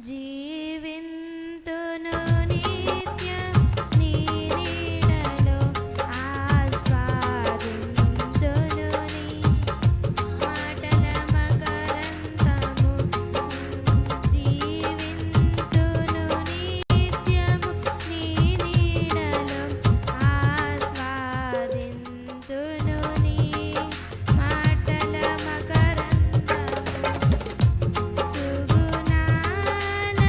జీవింతును నిత్యం నీ నీడలో ఆస్వాదింతును నీ మాటల మకరందము జీవింతును నిత్యము నీ నీడలో ఆస్వాదింతును నీ మాటల మకరందము సుగుణాల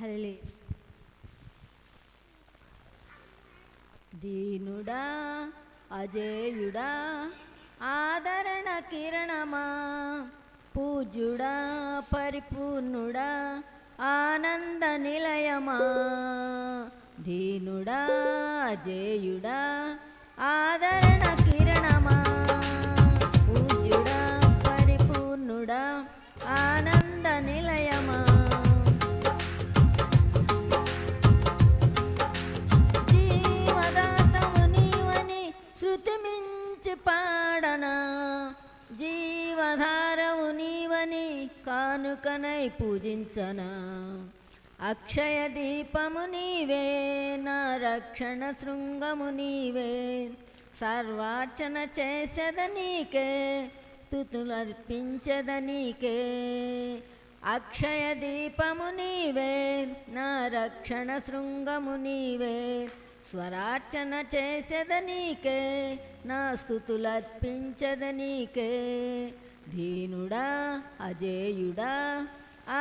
హల్లెలూయా. దీనుడా అజేయుడా ఆదరణ కిరణమా పూజ్యుడా పరిపూర్ణుడా ఆనంద నిలయమా దీనుడా అజేయుడా ఆదరణ కిరణమా పూజ్యుడా పరిపూర్ణుడా ఆనంద నిలయమా జీవదాతము నీవని శృతి మించి పాడనా జీవధారవు నీవని కానుకనై పూజించనా అక్షయ దీపము నీవే నా రక్షణ శృంగము నీవే సర్వార్చన చేసేద నీకే స్తుతులర్పించద నీకే అక్షయ దీపము నీవే నా రక్షణ శృంగము నీవే స్వరార్చన చేసేద నీకే నా స్తుతులర్పించద నీకే దీనుడా అజేయుడా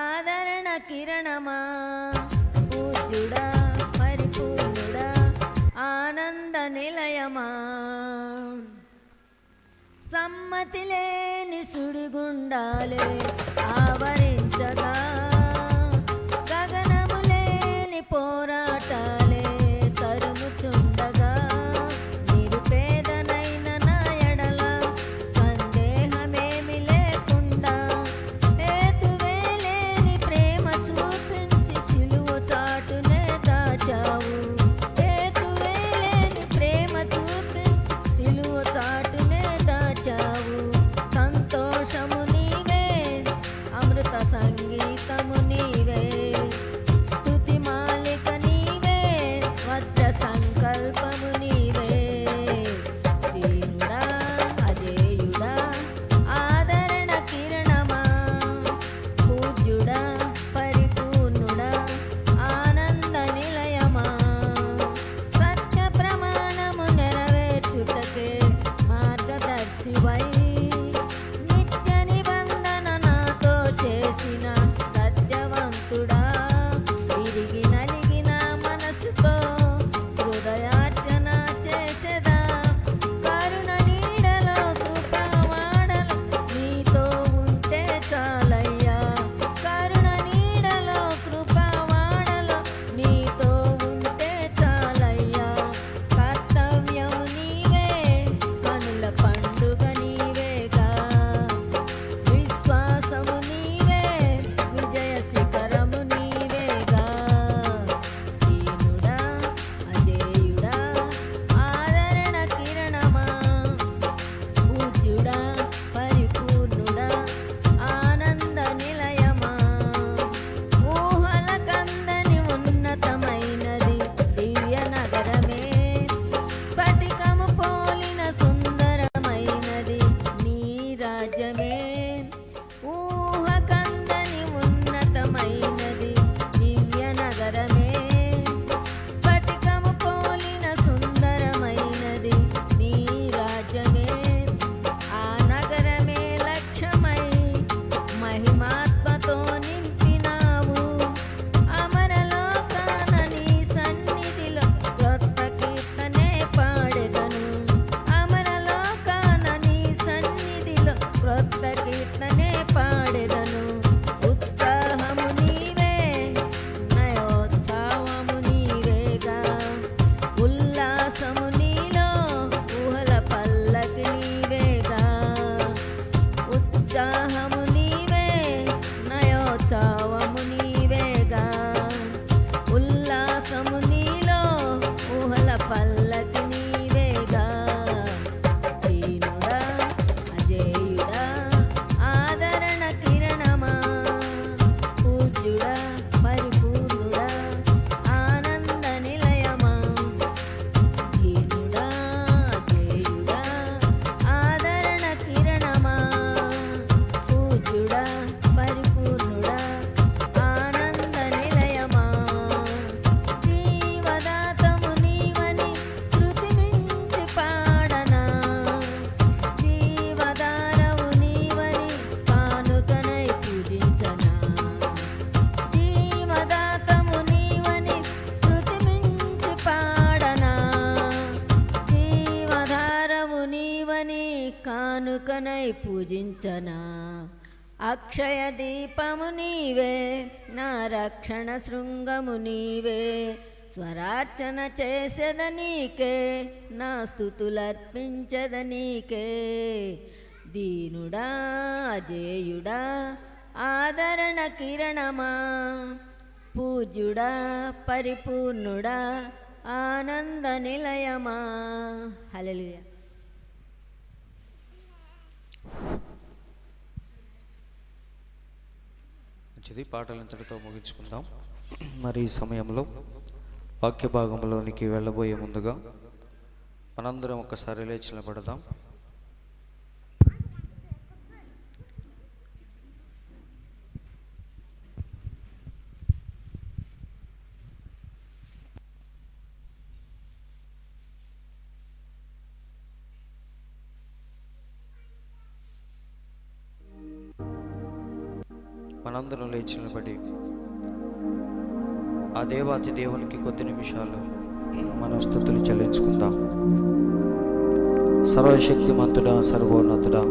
ఆదరణ కిరణమా పూజ్యుడా పరిపూర్ణుడా ఆనంద నిలయమా సమ్మతి లేని సుడిగుండాలే ఆవరించగా గగనము లేని పోరాటాలే తరుముచుండగా నిరుపేదనైన నా ఎడల సందేహమేమి లేకుండా హేతువే లేని ప్రేమ చూపించి సిలువ చాటునే దాచావు హేతువే లేని ప్రేమ చూపించి సిలువ చాటునే దాచావు సంతోషము నీవే అమృత సంగీతం జీవని కానుకనై పూజించనా. అక్షయ దీపము నీవే, నా రక్షణ శృంగము నీవే. స్వరార్చన చేసేద నీకే, నా స్తుతులర్పించద నీకే. దీనుడా అజేయుడా ఆదరణ కిరణమా, పూజ్యుడా పరిపూర్ణుడా ఆనంద నిలయమా. హల్లెలూయా. మంచిది, పాటలు ఇంతటితో ముగించుకుందాం. మరి ఈ సమయంలో వాక్య భాగంలోనికి వెళ్ళబోయే ముందుగా మనందరం ఒక్కసారి లేచి నిలబడదాం. మనందరం లేచి నిలబడి ఆ దేవాతి దేవునికి కొద్ది నిమిషాలు మన స్తుతులు చెల్లించుకుందాం. సర్వశక్తిమంతుడా, సర్వోన్నతుడా,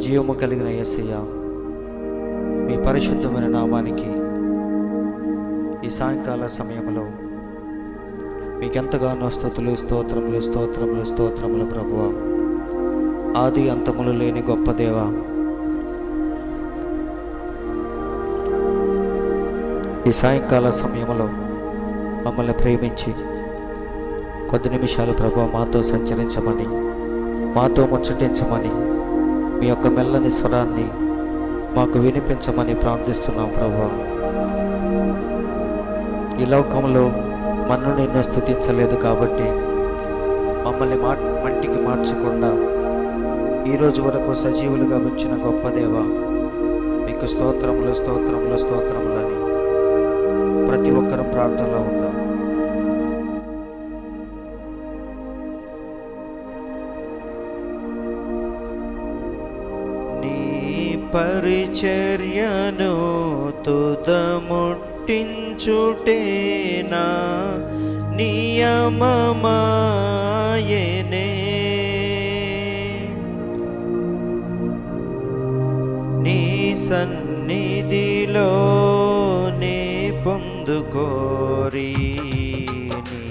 జీవము కలిగిన యేసయ్య, మీ పరిశుద్ధమైన నామానికి ఈ సాయంకాల సమయంలో మీకెంతగానో స్తుతులు, స్తోత్రములు స్తోత్రములు స్తోత్రములు ప్రభువా. ఆది అంతములు లేని గొప్ప దేవా, ఈ సాయంకాల సమయంలో మమ్మల్ని ప్రేమించి కొద్ది నిమిషాలు ప్రభువా మాతో సంచరించమని, మాతో ముచ్చటించమని, మీ యొక్క మెల్లని స్వరాన్ని మాకు వినిపించమని ప్రార్థిస్తున్నాం ప్రభువా. ఈ లోకంలో మన్ను నిన్ను స్తుతించలేదు కాబట్టి మమ్మల్ని మట్టికి మార్చకుండా ఈరోజు వరకు సజీవులుగా వచ్చిన గొప్ప దేవా, మీకు స్తోత్రములు స్తోత్రములు స్తోత్రములని ప్రతి ఒక్కరూ ప్రార్థనలో ఉందాం. నీ పరిచర్యను తుదముట్టించుటేనా నియమమాయనే. నీ సన్నిధిలో పొందుకోరి నీ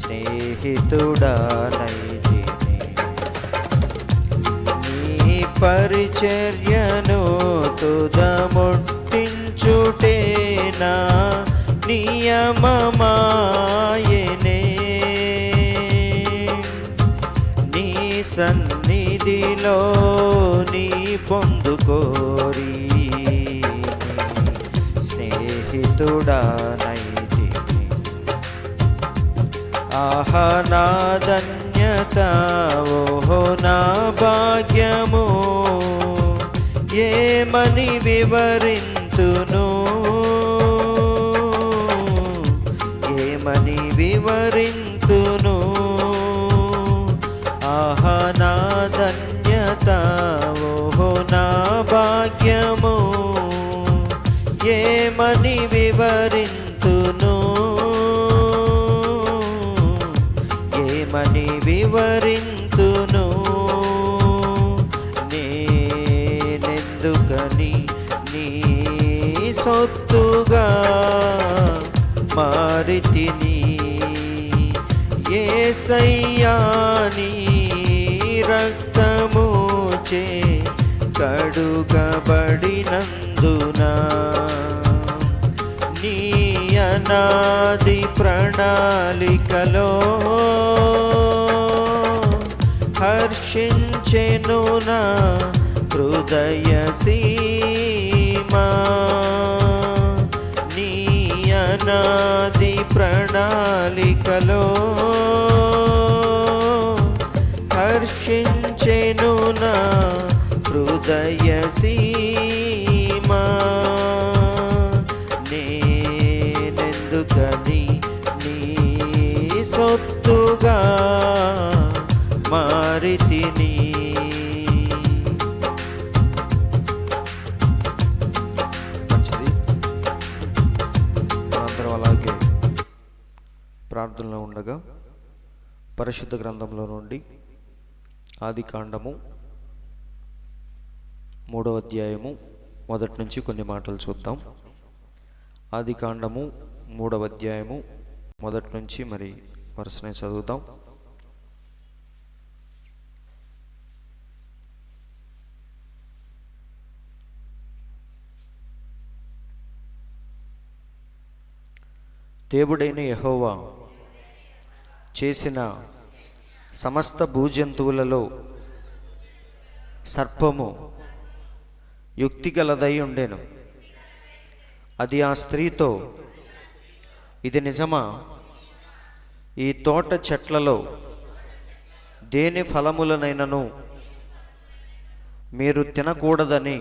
స్నేహితుడానైతిని. నీ పరిచర్యను తుదముట్టించుటేనా నియమమాయనే. నీ సన్నిధిలో నీ పొందుకోరి స్నేహితుడానైతిని. ఆహా నా ధన్యత, ఓహో నా భాగ్యము, ఏమని వివరింతును, ఏమని వివరింతును. ఆహా నా ధన్యత, ఓహో నా భాగ్యము, ఏమని వివరింతును, ఏమని వివరింతును. నేనెందుకని నీ సొత్తుగా మారితిని. యేసయ్యా నీ రక్తముచే కడుగబడినందునా, నీ అనాది ప్రణాళికలో హర్షించెను నా హృదయ సీమా. నీ అనాది ప్రణాళికలో హర్షించెను నా హృదయ సీమా. నేనెందుకని నీ సొత్తుగా మారితిని. మంచిది, అందరం అలాగే ప్రార్థనలో ఉండగా పరిశుద్ధ గ్రంథంలో నుండి ఆదికాండము 3వ అధ్యాయము మొదటి నుంచి కొన్ని మాటలు చూద్దాం. ఆదికాండము 3వ అధ్యాయము మొదటి నుంచి మరి వరుసనే చదువుదాం. దేవుడైన యెహోవా చేసిన సమస్త భూజంతువులలో సర్పము యుక్తిగలదై ఉండెను. అది ఆ స్త్రీతో, ఇది నిజమా? ఈ తోట చెట్లలో దేని ఫలములనైనను మీరు తినకూడదని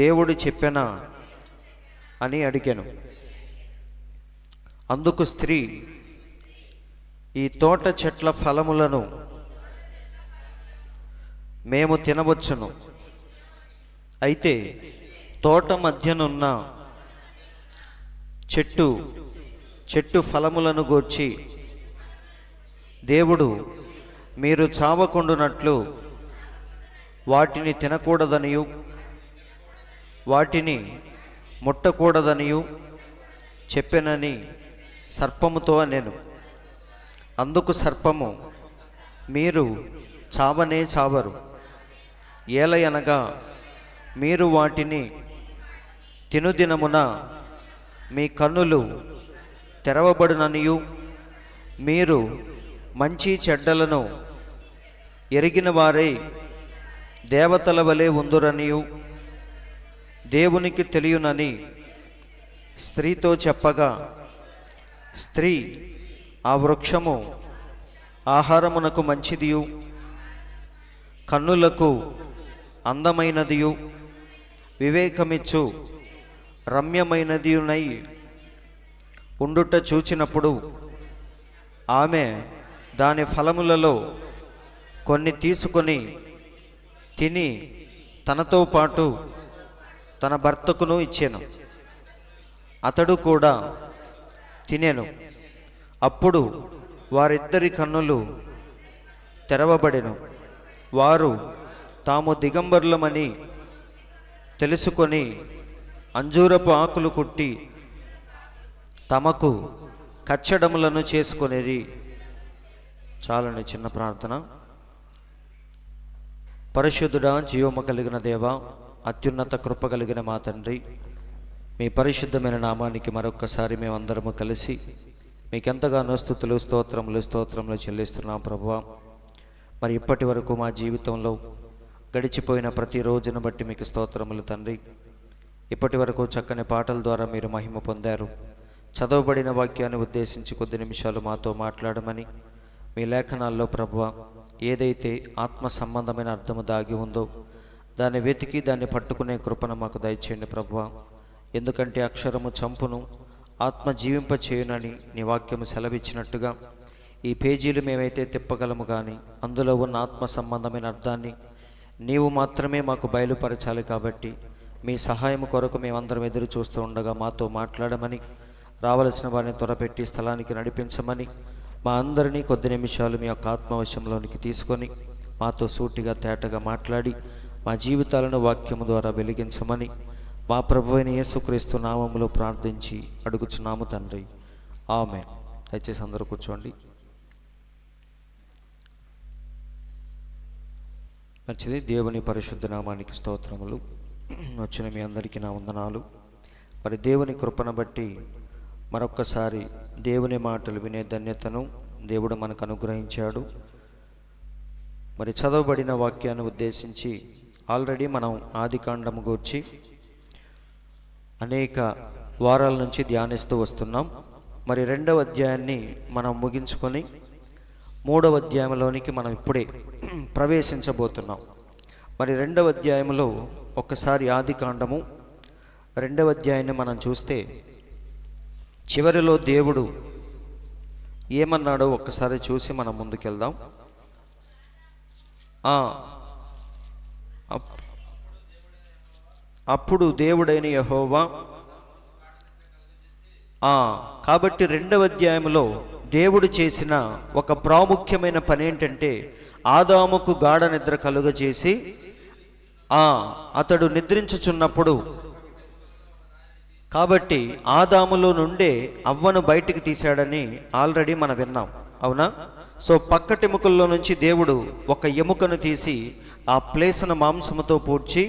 దేవుడు చెప్పెనా అని అడిగాను. అందుకు స్త్రీ, ఈ తోట చెట్ల ఫలములను మేము తినవచ్చును. అయితే తోట మధ్యనున్న చెట్టు ఫలములను గూర్చి దేవుడు మీరు చావకుండునట్లు వాటిని తినకూడదనియు వాటిని ముట్టకూడదనియు చెప్పెనని సర్పముతో అనెను. అందుకు సర్పము, మీరు చావనే చావరు. ఏలయనగా మీరు వాటిని తినుదినమున మీ కన్నులు తెరవబడుననియు మీరు మంచి చెడ్డలను ఎరిగిన వారై దేవతల వలె ఉందురనియు దేవునికి తెలియనని స్త్రీతో చెప్పగా, స్త్రీ, ఆ వృక్షము ఆహారమునకు మంచిదియు కన్నులకు అందమైనదియు వివేకమిచ్చు రమ్యమైనదియునై ఉండుట చూచినప్పుడు ఆమె దాని ఫలములలో కొన్ని తీసుకొని తిని తనతో పాటు తన భర్తకును ఇచ్చెను. అతడు కూడా తినెను. అప్పుడు వారిద్దరి కన్నులు తెరవబడెను. వారు తాము దిగంబరులమని తెలుసుకొని అంజూరపు ఆకులు కుట్టి తమకు కచ్చడములను చేసుకొనేది. చాలని చిన్న ప్రార్థన. పరిశుద్ధుడా, జీవము కలిగిన దేవ, అత్యున్నత కృప కలిగిన మా తండ్రి, మీ పరిశుద్ధమైన నామానికి మరొక్కసారి మేమందరము కలిసి మీకెంతగానో స్తుతులు స్తోత్రములు చెల్లిస్తున్నాం ప్రభువా. మరి ఇప్పటి వరకు మా జీవితంలో గడిచిపోయిన ప్రతి రోజును బట్టి మీకు స్తోత్రములు తండ్రి. ఇప్పటి వరకు చక్కని పాటల ద్వారా మీరు మహిమ పొందారు. చదవబడిన వాక్యాన్ని ఉద్దేశించి కొద్ది నిమిషాలు మాతో మాట్లాడమని మీ లేఖనాల్లో ప్రభువా ఏదైతే ఆత్మ సంబంధమైన అర్థము దాగి ఉందో దాన్ని వెతికి దాన్ని పట్టుకునే కృపను మాకు దయచేయండి ప్రభువా. ఎందుకంటే అక్షరము చంపును, ఆత్మ జీవింప చేయునని నీ వాక్యము సెలవిచ్చినట్టుగా ఈ పేజీలు మేమైతే తిప్పగలము, కానీ అందులో ఉన్న ఆత్మ సంబంధమైన అర్థాన్ని నీవు మాత్రమే మాకు బయలుపరచాలి. కాబట్టి మీ సహాయం కొరకు మేమందరం ఎదురు చూస్తూ ఉండగా మాతో మాట్లాడమని, రావలసిన వారిని త్వరపెట్టి స్థలానికి నడిపించమని, మా అందరినీ కొద్ది నిమిషాలు మీ యొక్క ఆత్మవశంలోనికి తీసుకొని మాతో సూటిగా తేటగా మాట్లాడి మా జీవితాలను వాక్యము ద్వారా వెలిగించమని మా ప్రభువైన యేసుక్రీస్తు నామములో ప్రార్థించి అడుగుచున్నాము తండ్రి, ఆమేన్. దయచేసి అందరూ కూర్చోండి. మంచిది. దేవుని పరిశుద్ధ నామానికి స్తోత్రములు. వచ్చిన మీ అందరికీ నా వందనాలు. మరి దేవుని కృపను బట్టి మరొక్కసారి దేవుని మాటలు వినే ధన్యతను దేవుడు మనకు అనుగ్రహించాడు. మరి చదవబడిన వాక్యాన్ని ఉద్దేశించి ఆల్రెడీ మనం ఆదికాండము గూర్చి అనేక వారాల నుంచి ధ్యానిస్తూ వస్తున్నాం. మరి 2వ అధ్యాయాన్ని మనం ముగించుకొని 3వ అధ్యాయంలోనికి మనం ఇప్పుడే ప్రవేశించబోతున్నాం. మరి 2వ అధ్యాయంలో ఒక్కసారి ఆదికాండము 2వ అధ్యాయాన్ని మనం చూస్తే చివరిలో దేవుడు ఏమన్నాడో ఒక్కసారి చూసి మనం ముందుకెళ్దాం. అప్పుడు దేవుడైన యెహోవా కాబట్టి 2వ అధ్యాయంలో దేవుడు చేసిన ఒక ప్రాముఖ్యమైన పని ఏంటంటే ఆదాముకు గాఢ నిద్ర కలుగజేసి అతడు నిద్రించుచున్నప్పుడు, కాబట్టి ఆదాములో నుండే అవ్వను బయటికి తీశాడని ఆల్రెడీ మనం విన్నాం, అవునా? సో పక్కటెముకల్లో నుంచి దేవుడు ఒక ఎముకను తీసి ఆ ప్లేస్ను మాంసముతో పూడ్చి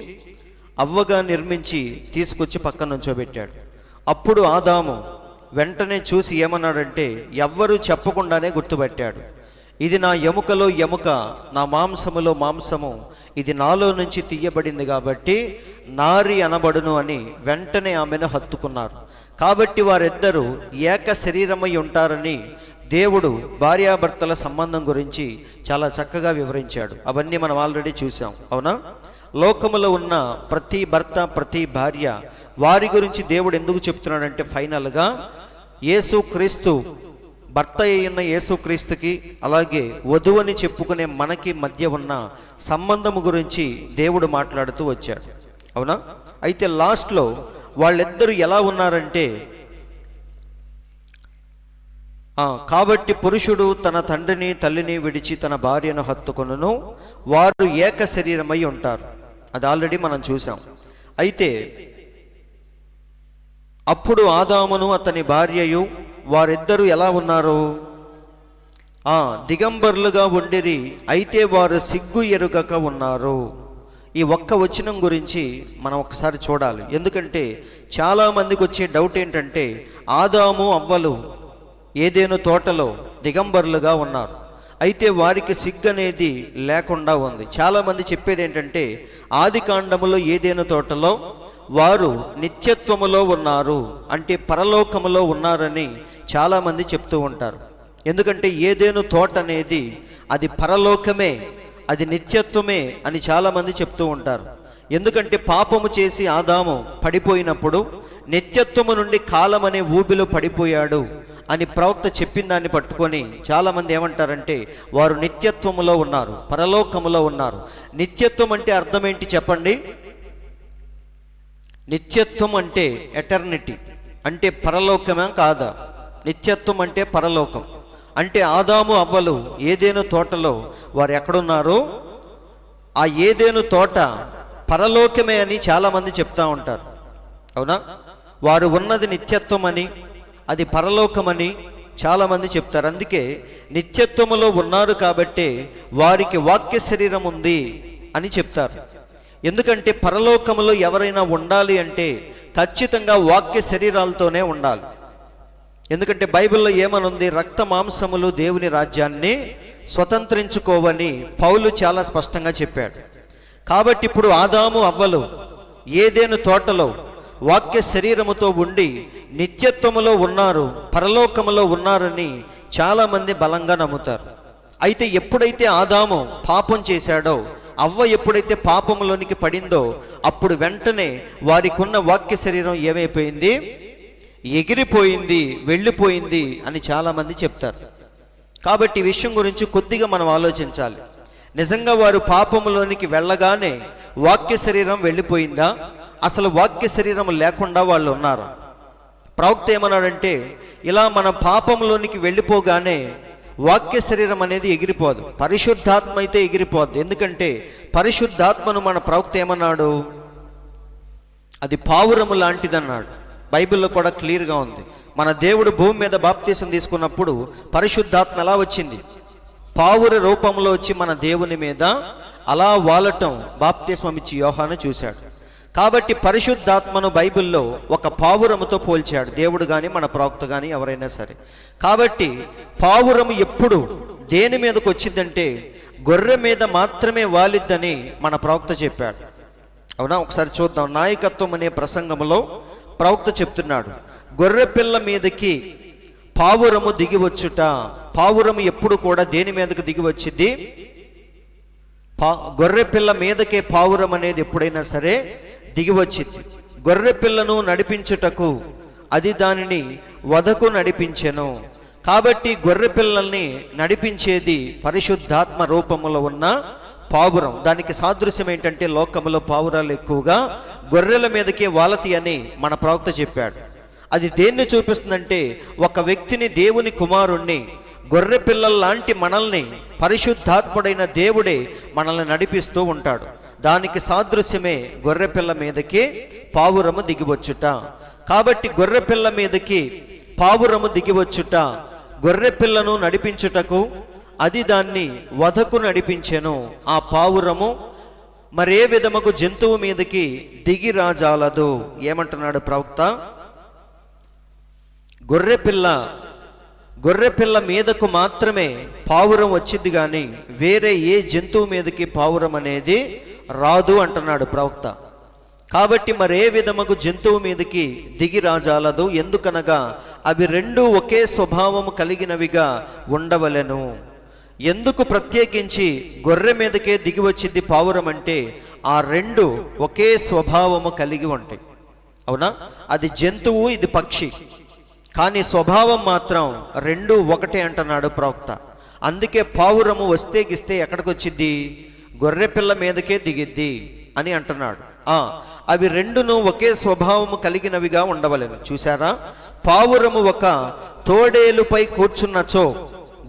అవ్వగా నిర్మించి తీసుకొచ్చి పక్కన నుంచోబెట్టాడు. అప్పుడు ఆదాము వెంటనే చూసి ఏమన్నాడంటే, ఎవ్వరూ చెప్పకుండానే గుర్తుపట్టాడు, ఇది నా ఎముకలో ఎముక, నా మాంసములో మాంసము, ఇది నాలో నుంచి తీయబడింది కాబట్టి నారి అనబడును అని వెంటనే ఆమెను హత్తుకున్నారు. కాబట్టి వారిద్దరూ ఏక శరీరమై ఉంటారని దేవుడు భార్యాభర్తల సంబంధం గురించి చాలా చక్కగా వివరించాడు. అవన్నీ మనం ఆల్రెడీ చూసాం, అవునా? లోకములో ఉన్న ప్రతి భర్త, ప్రతి భార్య, వారి గురించి దేవుడు ఎందుకు చెప్తున్నాడంటే, ఫైనల్గా యేసుక్రీస్తు, భర్త అయిన యేసుక్రీస్తుకి అలాగే వధువని చెప్పుకునే మనకి మధ్య ఉన్న సంబంధము గురించి దేవుడు మాట్లాడుతూ వచ్చాడు, అవునా? అయితే లాస్ట్లో వాళ్ళిద్దరూ ఎలా ఉన్నారంటే, కాబట్టి పురుషుడు తన తండ్రిని తల్లిని విడిచి తన భార్యను హత్తుకొనును, వారు ఏక శరీరమై ఉంటారు. అది ఆల్రెడీ మనం చూసాం. అయితే అప్పుడు ఆదామును అతని భార్యయు వారిద్దరూ ఎలా ఉన్నారు? దిగంబరులుగా ఉండిరి, అయితే వారు సిగ్గు ఎరుగక ఉన్నారు. ఈ ఒక్క వచనం గురించి మనం ఒకసారి చూడాలి. ఎందుకంటే చాలామందికి వచ్చే డౌట్ ఏంటంటే, ఆదాము అవ్వలు ఏదేను తోటలో దిగంబరులుగా ఉన్నారు, అయితే వారికి సిగ్గు అనేది లేకుండా ఉంది. చాలామంది చెప్పేది ఏంటంటే, ఆది కాండములో ఏదేను తోటలో వారు నిత్యత్వములో ఉన్నారు, అంటే పరలోకములో ఉన్నారని చాలామంది చెప్తూ ఉంటారు. ఎందుకంటే ఏదేను తోట అనేది అది పరలోకమే, అది నిత్యత్వమే అని చాలామంది చెప్తూ ఉంటారు. ఎందుకంటే పాపము చేసి ఆదాము పడిపోయినప్పుడు నిత్యత్వము నుండి కాలం అనే ఊబిలో పడిపోయాడు అని ప్రవక్త చెప్పిన దాన్ని పట్టుకొని చాలామంది ఏమంటారంటే, వారు నిత్యత్వములో ఉన్నారు, పరలోకములో ఉన్నారు. నిత్యత్వం అంటే అర్థం ఏంటి చెప్పండి? నిత్యత్వం అంటే ఎటర్నిటీ, అంటే పరలోకమే కాదా? నిత్యత్వం అంటే పరలోకం. అంటే ఆదాము అవ్వలు ఏదేను తోటలో వారు ఎక్కడున్నారు? ఆ ఏదేను తోట పరలోకమే అని చాలామంది చెప్తా ఉంటారు, అవునా? వారు ఉన్నది నిత్యత్వం అని, అది పరలోకమని చాలామంది చెప్తారు. అందుకే నిత్యత్వములో ఉన్నారు కాబట్టి వారికి వాక్య శరీరం ఉంది అని చెప్తారు. ఎందుకంటే పరలోకములో ఎవరైనా ఉండాలి అంటే ఖచ్చితంగా వాక్య శరీరాలతోనే ఉండాలి. ఎందుకంటే బైబిల్లో ఏమనుంది? రక్త మాంసములు దేవుని రాజ్యాన్ని స్వతంత్రించుకోవని పౌలు చాలా స్పష్టంగా చెప్పాడు. కాబట్టి ఇప్పుడు ఆదాము అవ్వలు ఏదేను తోటలో వాక్య శరీరముతో ఉండి నిత్యత్వములో ఉన్నారు, పరలోకములో ఉన్నారని చాలామంది బలంగా నమ్ముతారు. అయితే ఎప్పుడైతే ఆదాము పాపం చేశాడో, అవ్వ ఎప్పుడైతే పాపంలోనికి పడిందో, అప్పుడు వెంటనే వారికి ఉన్న వాక్య శరీరం ఏమైపోయింది? ఎగిరిపోయింది, వెళ్ళిపోయింది అని చాలామంది చెప్తారు. కాబట్టి ఈ విషయం గురించి కొద్దిగా మనం ఆలోచించాలి. నిజంగా వారు పాపంలోనికి వెళ్ళగానే వాక్య శరీరం వెళ్ళిపోయిందా? అసలు వాక్య శరీరం లేకుండా వాళ్ళు ఉన్నారా? ప్రవక్త ఏమన్నాడంటే, ఇలా మన పాపంలోనికి వెళ్ళిపోగానే వాక్య శరీరం అనేది ఎగిరిపోదు, పరిశుద్ధాత్మ అయితే ఎగిరిపోద్ది. ఎందుకంటే పరిశుద్ధాత్మను మన ప్రవక్త ఏమన్నాడు? అది పావురము లాంటిదన్నాడు. బైబిల్లో కూడా క్లియర్గా ఉంది. మన దేవుడు భూమి మీద బాప్తీసం తీసుకున్నప్పుడు పరిశుద్ధాత్మ ఎలా వచ్చింది? పావుర రూపంలో వచ్చి మన దేవుని మీద అలా వాలటం బాప్తీస్మం ఇచ్చి యోహాను చూశాడు. కాబట్టి పరిశుద్ధాత్మను బైబిల్లో ఒక పావురముతో పోల్చాడు దేవుడు కానీ మన ప్రవక్త కానీ ఎవరైనా సరే. కాబట్టి పావురము ఎప్పుడు దేని మీదకి వచ్చిందంటే గొర్రె మీద మాత్రమే వాలిద్దని మన ప్రవక్త చెప్పాడు, అవునా? ఒకసారి చూద్దాం. నాయకత్వం అనే ప్రసంగంలో ప్రవక్త చెప్తున్నాడు, గొర్రె పిల్ల మీదకి పావురము దిగి వచ్చుట. పావురము ఎప్పుడు కూడా దేని మీదకి దిగి వచ్చింది? గొర్రె పిల్ల మీదకే పావురం అనేది ఎప్పుడైనా సరే దిగి వచ్చింది. గొర్రె పిల్లను నడిపించుటకు అది దానిని వధకు నడిపించెను. కాబట్టి గొర్రె పిల్లల్ని నడిపించేది పరిశుద్ధాత్మ రూపములో ఉన్న పావురం. దానికి సాదృశ్యం ఏంటంటే లోకములో పావురాలు ఎక్కువగా గొర్రెల మీదకే వాలతి అని మన ప్రవక్త చెప్పాడు. అది దేన్ని చూపిస్తుందంటే ఒక వ్యక్తిని, దేవుని కుమారుణ్ణి, గొర్రె పిల్లల లాంటి మనల్ని పరిశుద్ధాత్ముడైన దేవుడే మనల్ని నడిపిస్తూ ఉంటాడు. దానికి సాదృశ్యమే గొర్రెపిల్ల మీదకి పావురము దిగివచ్చుట. కాబట్టి గొర్రెపిల్ల మీదకి పావురము దిగివచ్చుట గొర్రెపిల్లను నడిపించుటకు, అది దాన్ని వధకు నడిపించెను. ఆ పావురము మరే విధముకు జంతువు మీదకి దిగి రాజాలదు. ఏమంటున్నాడు ప్రవక్త? గొర్రెపిల్ల మీదకు మాత్రమే పావురం వచ్చింది, కానీ వేరే ఏ జంతువు మీదకి పావురం అనేది రాదు అంటున్నాడు ప్రవక్త. కాబట్టి మరే విధముకు జంతువు మీదకి దిగి రాజాలదు. ఎందుకనగా అవి రెండు ఒకే స్వభావము కలిగినవిగా ఉండవలెను. ఎందుకు ప్రత్యేకించి గొర్రె మీదకే దిగి వచ్చింది పావురం అంటే, ఆ రెండు ఒకే స్వభావము కలిగి ఉంటాయి. అవునా? అది జంతువు, ఇది పక్షి, కానీ స్వభావం మాత్రం రెండు ఒకటే అంటున్నాడు ప్రవక్త. అందుకే పావురము వస్తే గిస్తే ఎక్కడికి వచ్చింది? గొర్రెపిల్ల మీదకే దిగిద్ది అని అంటున్నాడు. అవి రెండును ఒకే స్వభావము కలిగినవిగా ఉండవలెను. చూసారా? పావురము ఒక తోడేలుపై కూర్చున్నచో,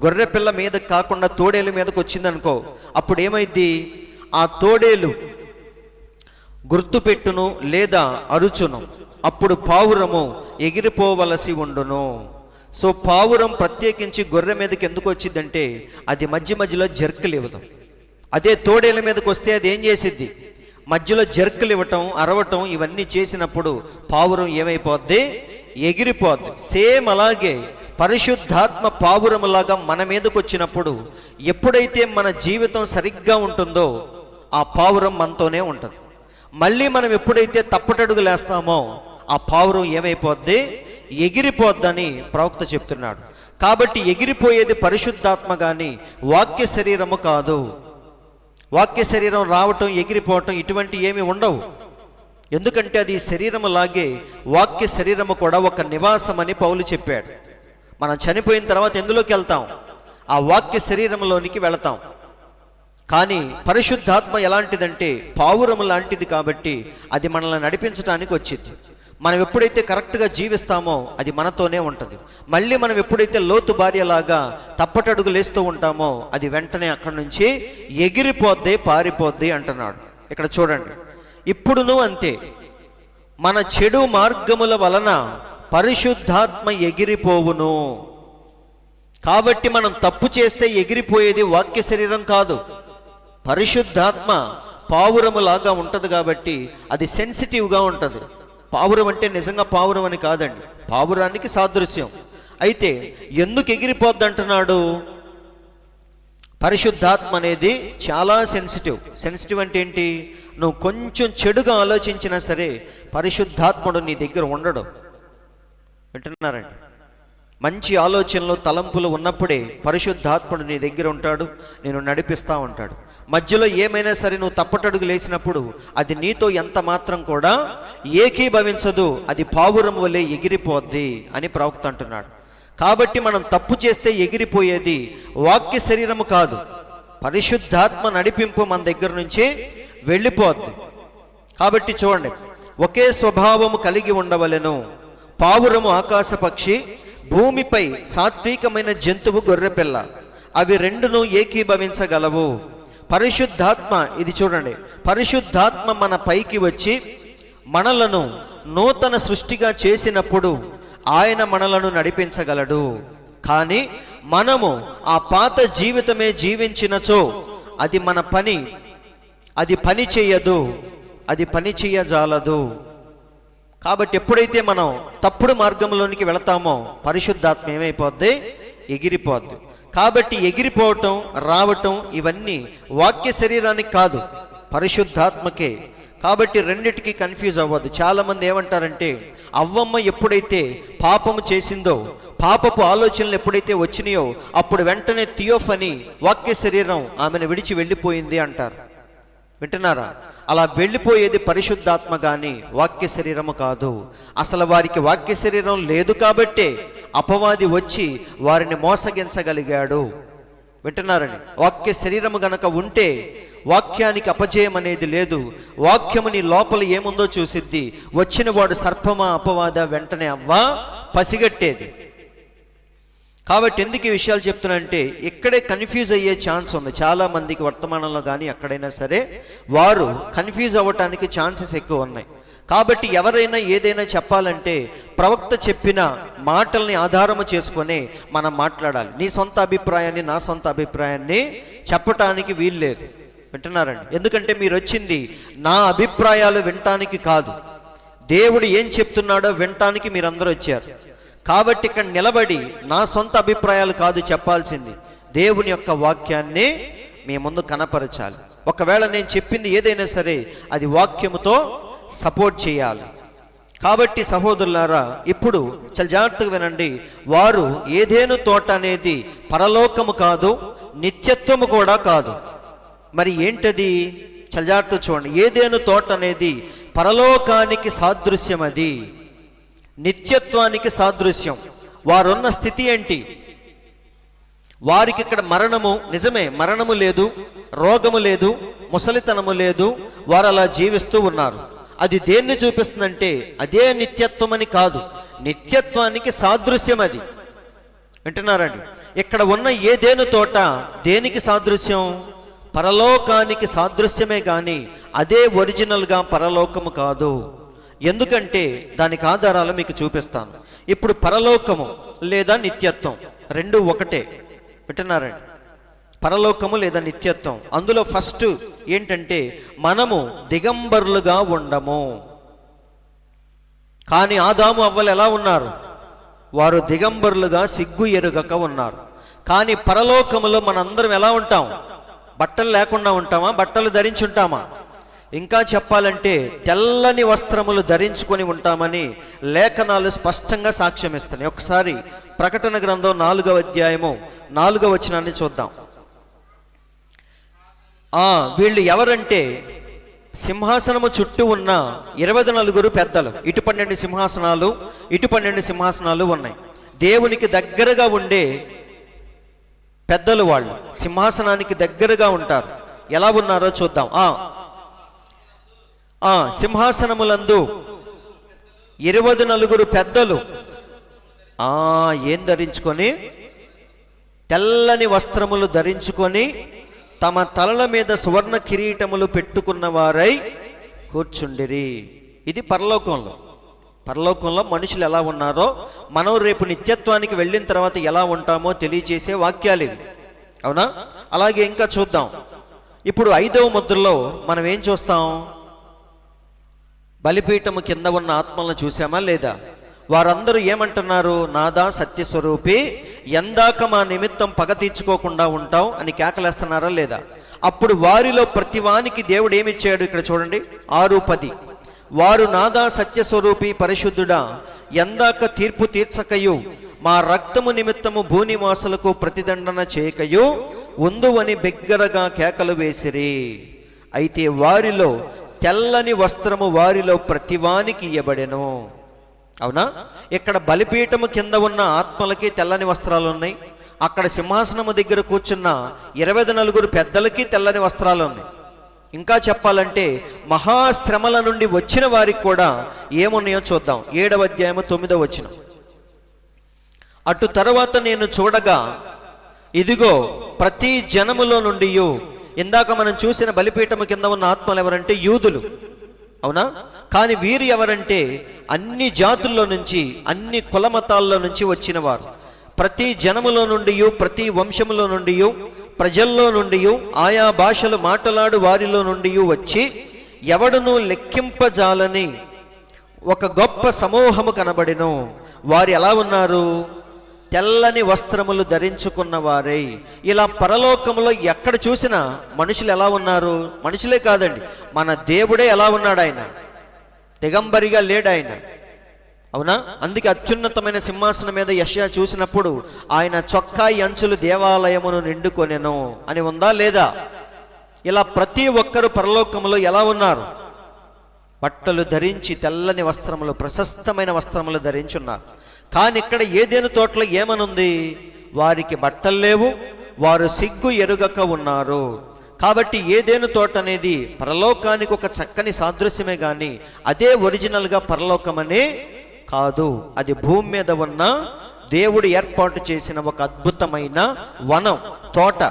గొర్రెపిల్ల మీద కాకుండా తోడేలు మీదకి వచ్చిందనుకో, అప్పుడు ఏమైంది? ఆ తోడేలు గుర్తుపెట్టును లేదా అరుచును. అప్పుడు పావురము ఎగిరిపోవలసి ఉండును. సో పావురం ప్రత్యేకించి గొర్రె మీదకి ఎందుకు వచ్చిందంటే, అది మధ్యలో జర్కులు ఇవ్వదు. అదే తోడేల మీదకి వస్తే అది ఏం చేసిద్ది? మధ్యలో జర్కులు ఇవ్వటం, అరవటం, ఇవన్నీ చేసినప్పుడు పావురం ఏమైపోద్ది? ఎగిరిపోద్ది. సేమ్ అలాగే పరిశుద్ధాత్మ పావురములాగా మన మీదకి వచ్చినప్పుడు, ఎప్పుడైతే మన జీవితం సరిగ్గా ఉంటుందో ఆ పావురం మనతోనే ఉంటుంది. మళ్ళీ మనం ఎప్పుడైతే తప్పటడుగు లేస్తామో ఆ పావురం ఏమైపోద్ది? ఎగిరిపోద్దని ప్రవక్త చెప్తున్నాడు. కాబట్టి ఎగిరిపోయేది పరిశుద్ధాత్మ కానీ వాక్య శరీరము కాదు. వాక్య శరీరం రావటం, ఎగిరిపోవటం ఇటువంటి ఏమి ఉండవు. ఎందుకంటే అది శరీరము లాగే వాక్య శరీరము కూడా ఒక నివాసం అని పౌలు చెప్పాడు. మనం చనిపోయిన తర్వాత ఎందులోకి వెళ్తాం? ఆ వాక్య శరీరంలోనికి వెళతాం. కానీ పరిశుద్ధాత్మ ఎలాంటిదంటే పావురము లాంటిది. కాబట్టి అది మనల్ని నడిపించడానికి వచ్చింది. మనం ఎప్పుడైతే కరెక్ట్గా జీవిస్తామో అది మనతోనే ఉంటుంది. మళ్ళీ మనం ఎప్పుడైతే లోతు భార్యలాగా తప్పటడుగు లేస్తూ ఉంటామో అది వెంటనే అక్కడి నుంచి ఎగిరిపోద్ది, పారిపోద్ది అంటున్నాడు. ఇక్కడ చూడండి, ఇప్పుడును అంతే, మన చెడు మార్గముల వలన పరిశుద్ధాత్మ ఎగిరిపోవును. కాబట్టి మనం తప్పు చేస్తే ఎగిరిపోయేది వాక్య శరీరం కాదు, పరిశుద్ధాత్మ పావురము లాగా ఉంటుంది. కాబట్టి అది సెన్సిటివ్గా ఉంటుంది. పావురం అంటే నిజంగా పావురం అని కాదండి, పావురానికి సాదృశ్యం. అయితే ఎందుకు ఎగిరిపోద్ది అంటున్నాడు? పరిశుద్ధాత్మ అనేది చాలా సెన్సిటివ్. సెన్సిటివ్ అంటే ఏంటి? నువ్వు కొంచెం చెడుగా ఆలోచించినా సరే పరిశుద్ధాత్ముడు నీ దగ్గర ఉండడు. వింటున్నారండి? మంచి ఆలోచనలు, తలంపులు ఉన్నప్పుడే పరిశుద్ధాత్ముడు నీ దగ్గర ఉంటాడు, నేను నడిపిస్తూ ఉంటాడు. మధ్యలో ఏమైనా సరే నువ్వు తప్పటడుగు లేచినప్పుడు అది నీతో ఎంత మాత్రం కూడా ఏకీభవించదు, అది పావురం వలె ఎగిరిపోద్ది అని ప్రవక్త అంటున్నాడు. కాబట్టి మనం తప్పు చేస్తే ఎగిరిపోయేది వాక్య శరీరము కాదు, పరిశుద్ధాత్మ నడిపింపు మన దగ్గర నుంచి వెళ్ళిపోద్ది. కాబట్టి చూడండి, ఒకే స్వభావము కలిగి ఉండవలెను. పావురము ఆకాశ పక్షి, భూమిపై సాత్వికమైన జంతువు గొర్రెపిల్ల, అవి రెండును ఏకీభవించగలవు. పరిశుద్ధాత్మ, ఇది చూడండి, పరిశుద్ధాత్మ మన పైకి వచ్చి మనలను నూతన సృష్టిగా చేసినప్పుడు ఆయన మనలను నడిపించగలడు. కానీ మనము ఆ పాత జీవితమే జీవించినచో అది మన పని, అది పని చేయదు, అది పని చేయజాలదు. కాబట్టి ఎప్పుడైతే మనం తప్పుడు మార్గంలోనికి వెళతామో పరిశుద్ధాత్మ ఏమైపోద్ది? ఎగిరిపోద్ది. కాబట్టి ఎగిరిపోవటం, రావటం ఇవన్నీ వాక్య శరీరానికి కాదు, పరిశుద్ధాత్మకే. కాబట్టి రెండిటికి కన్ఫ్యూజ్ అవ్వద్దు. చాలామంది ఏమంటారంటే, అవ్వమ్మ ఎప్పుడైతే పాపము చేసిందో, పాపపు ఆలోచనలు ఎప్పుడైతే వచ్చినాయో అప్పుడు వెంటనే థియోఫనీ, వాక్య శరీరం ఆమెను విడిచి వెళ్ళిపోయింది అంటారు. వింటున్నారా? అలా వెళ్ళిపోయేది పరిశుద్ధాత్మ కానీ వాక్య శరీరము కాదు. అసలు వారికి వాక్య శరీరం లేదు కాబట్టే అపవాది వచ్చి వారిని మోసగించగలిగాడు. వింటున్నారని? వాక్య శరీరము గనక ఉంటే వాక్యానికి అపజయం అనేది లేదు. వాక్యము నీ లోపల ఏముందో చూసిద్ది. వచ్చిన వాడు సర్పమా అపవాద వెంటనే అవ్వ పసిగట్టేది. కాబట్టి ఎందుకు ఈ విషయాలు చెప్తున్నానంటే ఇక్కడే కన్ఫ్యూజ్ అయ్యే ఛాన్స్ ఉంది. చాలామందికి వర్తమానంలో కానీ ఎక్కడైనా సరే వారు కన్ఫ్యూజ్ అవ్వటానికి ఛాన్సెస్ ఎక్కువ ఉన్నాయి. కాబట్టి ఎవరైనా ఏదైనా చెప్పాలంటే ప్రవక్త చెప్పిన మాటల్ని ఆధారము చేసుకొని మనం మాట్లాడాలి. నీ సొంత అభిప్రాయాన్ని, నా సొంత అభిప్రాయాన్ని చెప్పటానికి వీలు లేదు. వింటున్నారండి? ఎందుకంటే మీరు వచ్చింది నా అభిప్రాయాలు వినటానికి కాదు, దేవుడు ఏం చెప్తున్నాడో వినటానికి మీరందరూ వచ్చారు. కాబట్టి ఇక్కడ నిలబడి నా సొంత అభిప్రాయాలు కాదు చెప్పాల్సింది, దేవుని యొక్క వాక్యాన్ని మీ ముందు కనపరచాలి. ఒకవేళ నేను చెప్పింది ఏదైనా సరే అది వాక్యముతో సపోర్ట్ చేయాలి. కాబట్టి సహోదరులారా, ఇప్పుడు చాలా జాగ్రత్తగా వినండి. వారు ఏదేను తోట అనేది పరలోకము కాదు, నిత్యత్వము కూడా కాదు. మరి ఏంటది? చాలా జాగ్రత్తగా చూడండి. ఏదేను తోట అనేది పరలోకానికి సాదృశ్యం, అది నిత్యత్వానికి సాదృశ్యం. వారున్న స్థితి ఏంటి? వారికి ఇక్కడ మరణము, నిజమే మరణము లేదు, రోగము లేదు, ముసలితనము లేదు, వారు అలా జీవిస్తూ ఉన్నారు. అది దేన్ని చూపిస్తుందంటే అదే నిత్యత్వం అని కాదు, నిత్యత్వానికి సాదృశ్యం అది. వింటున్నారండి? ఇక్కడ ఉన్న ఏదేను తోట దేనికి సాదృశ్యం? పరలోకానికి సాదృశ్యమే కానీ అదే ఒరిజినల్గా పరలోకము కాదు. ఎందుకంటే దానికి ఆధారాలు మీకు చూపిస్తాను. ఇప్పుడు పరలోకము లేదా నిత్యత్వం రెండు ఒకటే. వింటున్నారండి? పరలోకము లేదా నిత్యత్వం, అందులో ఫస్ట్ ఏంటంటే మనము దిగంబరులుగా ఉండము. కానీ ఆదాము అవ్వలు ఎలా ఉన్నారు? వారు దిగంబరులుగా సిగ్గు ఎరుగక ఉన్నారు. కానీ పరలోకములో మనందరం ఎలా ఉంటాం? బట్టలు లేకుండా ఉంటామా? బట్టలు ధరించి ఉంటామా? ఇంకా చెప్పాలంటే తెల్లని వస్త్రములు ధరించుకొని ఉంటామని లేఖనాలు స్పష్టంగా సాక్ష్యం ఇస్తున్నాయి. ఒకసారి ప్రకటన గ్రంథం 4వ అధ్యాయము 4వ వచనాన్ని చూద్దాం. వీళ్ళు ఎవరంటే సింహాసనము చుట్టూ ఉన్న 24 పెద్దలు. ఇటు 12 సింహాసనాలు, ఇటు 12 సింహాసనాలు ఉన్నాయి. దేవునికి దగ్గరగా ఉండే పెద్దలు వాళ్ళు, సింహాసనానికి దగ్గరగా ఉంటారు. ఎలా ఉన్నారో చూద్దాం. సింహాసనములందు 24 పెద్దలు ఏం ధరించుకొని? తెల్లని వస్త్రములు ధరించుకొని తమ తలల మీద సువర్ణ కిరీటములు పెట్టుకున్న వారై కూర్చుండిరి. ఇది పరలోకంలో. పరలోకంలో మనుషులు ఎలా ఉన్నారో మనం రేపు నిత్యత్వానికి వెళ్ళిన తర్వాత ఎలా ఉంటామో తెలియజేసే వాక్యాలు ఇవి. అవునా? అలాగే ఇంకా చూద్దాం. ఇప్పుడు 5వ ముద్రలో మనం ఏం చూస్తాం? బలిపీఠము కింద ఉన్న ఆత్మలను చూసామా లేదా? వారందరూ ఏమంటున్నారు? నాదా సత్యస్వరూపి, ఎందాక మా నిమిత్తం పగ తీర్చుకోకుండా ఉంటావు అని కేకలేస్తున్నారా లేదా? అప్పుడు వారిలో ప్రతివానికి దేవుడు ఏమిచ్చాడు? ఇక్కడ చూడండి 6:10. వారు నాదా సత్యస్వరూపి పరిశుద్ధుడా, ఎందాక తీర్పు తీర్చకయు మా రక్తము నిమిత్తము భూనివాసులకు ప్రతిదండన చేయకయు ఉందువని బిగ్గరగా కేకలు వేసిరి. అయితే వారిలో తెల్లని వస్త్రము వారిలో ప్రతివానికి ఇయ్యబడెను. అవునా? ఇక్కడ బలిపీఠము కింద ఉన్న ఆత్మలకి తెల్లని వస్త్రాలు ఉన్నాయి. అక్కడ సింహాసనము దగ్గర కూర్చున్న 24 పెద్దలకి తెల్లని వస్త్రాలు ఉన్నాయి. ఇంకా చెప్పాలంటే మహాశ్రమల నుండి వచ్చిన వారికి కూడా ఏమున్నాయో చూద్దాం. 7వ అధ్యాయము 9వ వచనం. అటు తర్వాత నేను చూడగా ఇదిగో ప్రతి జనములో నుండి, ఇందాక మనం చూసిన బలిపీఠము కింద ఉన్న ఆత్మలు ఎవరంటే యూదులు. అవునా? కానీ వీరు ఎవరంటే అన్ని జాతుల్లో నుంచి, అన్ని కులమతాల్లో నుంచి వచ్చిన వారు. ప్రతి జనములో నుండి, ప్రతి వంశములో నుండి, ప్రజల్లో నుండి, ఆయా భాషలు మాట్లాడు వారిలో నుండి వచ్చి ఎవడును లెక్కింపజాలని ఒక గొప్ప సమూహము కనబడెను. వారు ఎలా ఉన్నారు? తెల్లని వస్త్రములు ధరించుకున్న వారై. ఇలా పరలోకములో ఎక్కడ చూసినా మనుషులు ఎలా ఉన్నారు? మనుషులే కాదండి, మన దేవుడే ఎలా ఉన్నాడు? ఆయన దిగంబరిగా లేడు ఆయన. అవునా? అందుకే అత్యున్నతమైన సింహాసనం మీద యెషయా చూసినప్పుడు ఆయన చొక్కాయి అంచులు దేవాలయమును నిండుకొనెను అని ఉందా లేదా? ఇలా ప్రతి ఒక్కరు పరలోకములో ఎలా ఉన్నారు? బట్టలు ధరించి తెల్లని వస్త్రములు, ప్రశస్తమైన వస్త్రములు ధరించున్నారు. కానీ ఇక్కడ ఏదేను తోటలో ఏమనుంది? వారికి బట్టలు లేవు, వారు సిగ్గు ఎరుగక ఉన్నారు. కాబట్టి ఏదేను తోట అనేది పరలోకానికి ఒక చక్కని సాదృశ్యమే కానీ అదే ఒరిజినల్గా పరలోకమనే కాదు. అది భూమి మీద ఉన్న దేవుడు ఏర్పాటు చేసిన ఒక అద్భుతమైన వనం, తోట.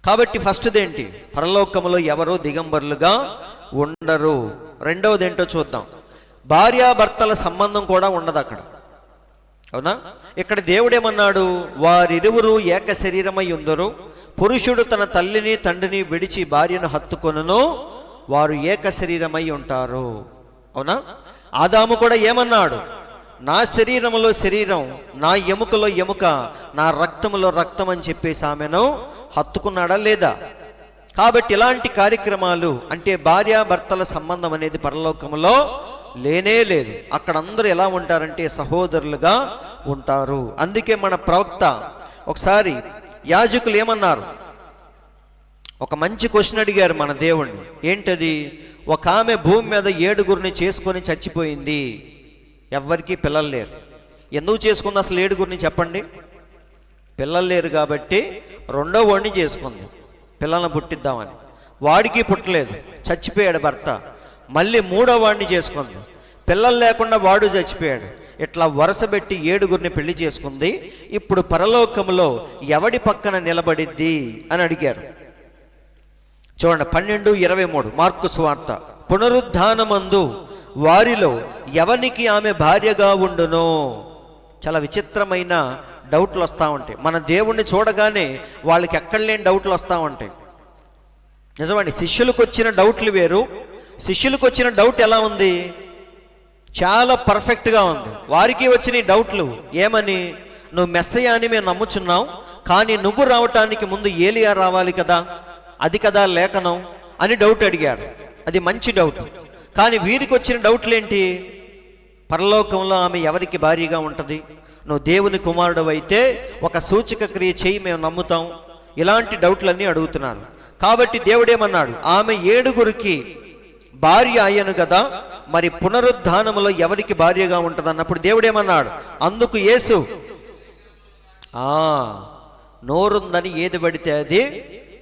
కాబట్టి ఫస్ట్ది ఏంటి? పరలోకములో ఎవరు దిగంబరులుగా ఉండరు. రెండవది ఏంటో చూద్దాం. భార్యాభర్తల సంబంధం కూడా ఉండదు అక్కడ. అవునా? ఇక్కడ దేవుడేమన్నాడు? వారిరువురు ఏక శరీరమై ఉందరు, పురుషుడు తన తల్లిని తండ్రిని విడిచి భార్యను హత్తుకొనును, వారు ఏక శరీరమై ఉంటారు. అవునా? ఆదాము కూడా ఏమన్నాడు? నా శరీరములో శరీరం, నా ఎముకలో ఎముక, నా రక్తములో రక్తం అని చెప్పేసి ఆమెను హత్తుకున్నాడా లేదా? కాబట్టి ఇలాంటి కార్యక్రమాలు అంటే భార్యాభర్తల సంబంధం అనేది పరలోకములో లేనే లేదు. అక్కడ అందరూ ఎలా ఉంటారంటే సహోదరులుగా ఉంటారు. అందుకే మన ప్రవక్త ఒకసారి యాజకులు ఏమన్నారు? ఒక మంచి క్వశ్చన్ అడిగారు మన దేవుణ్ణి. ఏంటది? ఒక ఆమె భూమి మీద 7 చేసుకొని చచ్చిపోయింది, ఎవ్వరికీ పిల్లలు లేరు. ఎందుకు చేసుకుంది అసలు 7 చెప్పండి? పిల్లలు లేరు కాబట్టి 2వ వాడిని చేసుకుంది పిల్లలను పుట్టిద్దామని. వాడికి పుట్టలేదు, చచ్చిపోయాడు భర్త. మళ్ళీ 3వ వాడిని చేసుకుంది, పిల్లలు లేకుండా వాడు చచ్చిపోయాడు. ఇట్లా వరుసబెట్టి 7 పెళ్లి చేసుకుంది. ఇప్పుడు పరలోకములో ఎవడి పక్కన నిలబడిద్ది అని అడిగారు. చూడండి 12:23 మార్కు సువార్త. పునరుద్ధానమందు వారిలో ఎవనికి ఆమె భార్యగా ఉండునో. చాలా విచిత్రమైన డౌట్లు వస్తూ ఉంటాయి. మన దేవుణ్ణి చూడగానే వాళ్ళకి ఎక్కడ లేని డౌట్లు వస్తూ ఉంటాయి. నిజమండి, శిష్యులకు వచ్చిన డౌట్లు వేరు. శిష్యులకు వచ్చిన డౌట్ ఎలా ఉంది? చాలా పర్ఫెక్ట్గా ఉంది. వారికి వచ్చిన డౌట్లు ఏమని? నువ్వు మెస్సయ్య అని మేము నమ్ముచున్నాం, కానీ నువ్వు రావటానికి ముందు ఏలియా రావాలి కదా, అది కదా లేఖనం అని డౌట్ అడిగారు. అది మంచి డౌట్. కానీ వీరికి వచ్చిన డౌట్లు ఏంటి? పరలోకంలో ఆమె ఎవరికి భార్యగా ఉంటుంది? నువ్వు దేవుని కుమారుడు అయితే ఒక సూచక క్రియ చేయి, మేము నమ్ముతాం. ఇలాంటి డౌట్లన్నీ అడుగుతున్నారు. కాబట్టి దేవుడేమన్నాడు? ఆమె 7 భార్య అయ్యను కదా, మరి పునరుద్ధానములో ఎవరికి భార్యగా ఉంటుంది అన్నప్పుడు దేవుడేమన్నాడు? అందుకు యేసు నోరుందని ఏది పడితే అది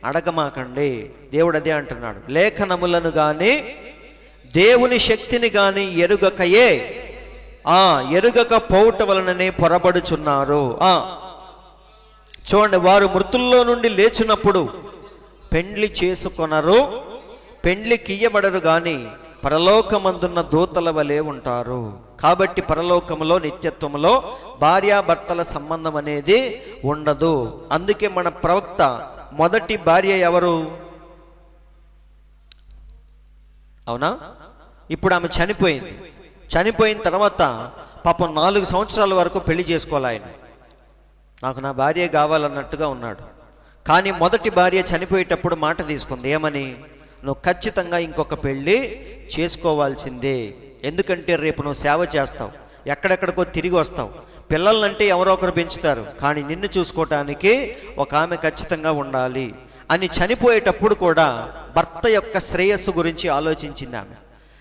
అడగమాకండి. దేవుడు అదే అంటున్నాడు. లేఖనములను గాని దేవుని శక్తిని గాని ఎరుగకయే ఎరుగక పోవుట వలననే పొరబడుచున్నారు. చూడండి, వారు మృతుల్లో నుండి లేచినప్పుడు పెండ్లి చేసుకొనరు, పెండ్లికియ్యబడరు గాని పరలోకమందున్న దూతల వలె ఉంటారు. కాబట్టి పరలోకములో నిత్యత్వములో భార్యాభర్తల సంబంధం అనేది ఉండదు. అందుకే మన ప్రవక్త మొదటి భార్య ఎవరు? అవునా? ఇప్పుడు ఆమె చనిపోయింది. చనిపోయిన తర్వాత పాపం 4 సంవత్సరాల వరకు పెళ్లి చేసుకోవాలి ఆయన. నాకు నా భార్య కావాలన్నట్టుగా ఉన్నాడు. కానీ మొదటి భార్య చనిపోయేటప్పుడు మాట తీసుకుంది. ఏమని? నువ్వు ఖచ్చితంగా ఇంకొక పెళ్ళి చేసుకోవాల్సిందే. ఎందుకంటే రేపు నువ్వు సేవ చేస్తావు, ఎక్కడెక్కడికో తిరిగి వస్తావు. పిల్లలంటే ఎవరో ఒకరు పెంచుతారు, కానీ నిన్ను చూసుకోవటానికి ఒక ఆమె ఖచ్చితంగా ఉండాలి అని చనిపోయేటప్పుడు కూడా భర్త యొక్క శ్రేయస్సు గురించి ఆలోచించింది ఆమె.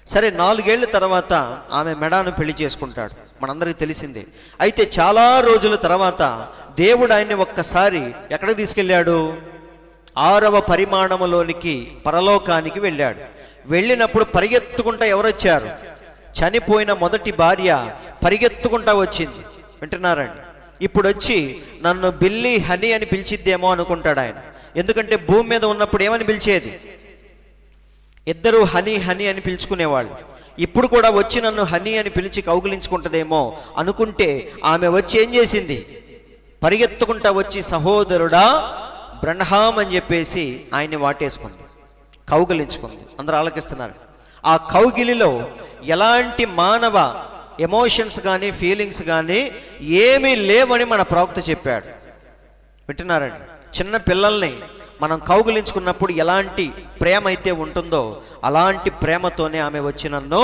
సరే, 4 ఏళ్ల తర్వాత ఆమె మెడాను పెళ్లి చేసుకుంటాడు, మనందరికీ తెలిసిందే. అయితే చాలా రోజుల తర్వాత దేవుడు ఆయన్ని ఒక్కసారి ఎక్కడికి తీసుకెళ్ళాడు? 6వ పరిమాణములోనికి, పరలోకానికి వెళ్ళాడు. వెళ్ళినప్పుడు పరిగెత్తుకుంటా ఎవరొచ్చారు? చనిపోయిన మొదటి భార్య పరిగెత్తుకుంటా వచ్చింది. వింటున్నారండి? ఇప్పుడు వచ్చి నన్ను బిల్లి హనీ అని పిలిచిద్దేమో అనుకుంటాడు ఆయన. ఎందుకంటే భూమి మీద ఉన్నప్పుడు ఏమని పిలిచేది? ఇద్దరు హనీ హనీ అని పిలుచుకునేవాళ్ళు. ఇప్పుడు కూడా వచ్చి నన్ను హనీ అని పిలిచి కౌగిలించుకుంటుందేమో అనుకుంటే ఆమె వచ్చి ఏం చేసింది? పరిగెత్తుకుంటా వచ్చి సహోదరుడా బ్రహ్మాం అని చెప్పేసి ఆయన్ని వాటేసుకుంది, కౌగిలించుకుంది. అందరూ ఆలకిస్తున్నారు. ఆ కౌగిలిలో ఎలాంటి మానవ ఎమోషన్స్ కానీ ఫీలింగ్స్ కానీ ఏమీ లేవని మన ప్రవక్త చెప్పాడు. వింటున్నారండి? చిన్న పిల్లల్ని మనం కౌగిలించుకున్నప్పుడు ఎలాంటి ప్రేమ అయితే ఉంటుందో అలాంటి ప్రేమతోనే ఆమె వచ్చి నన్ను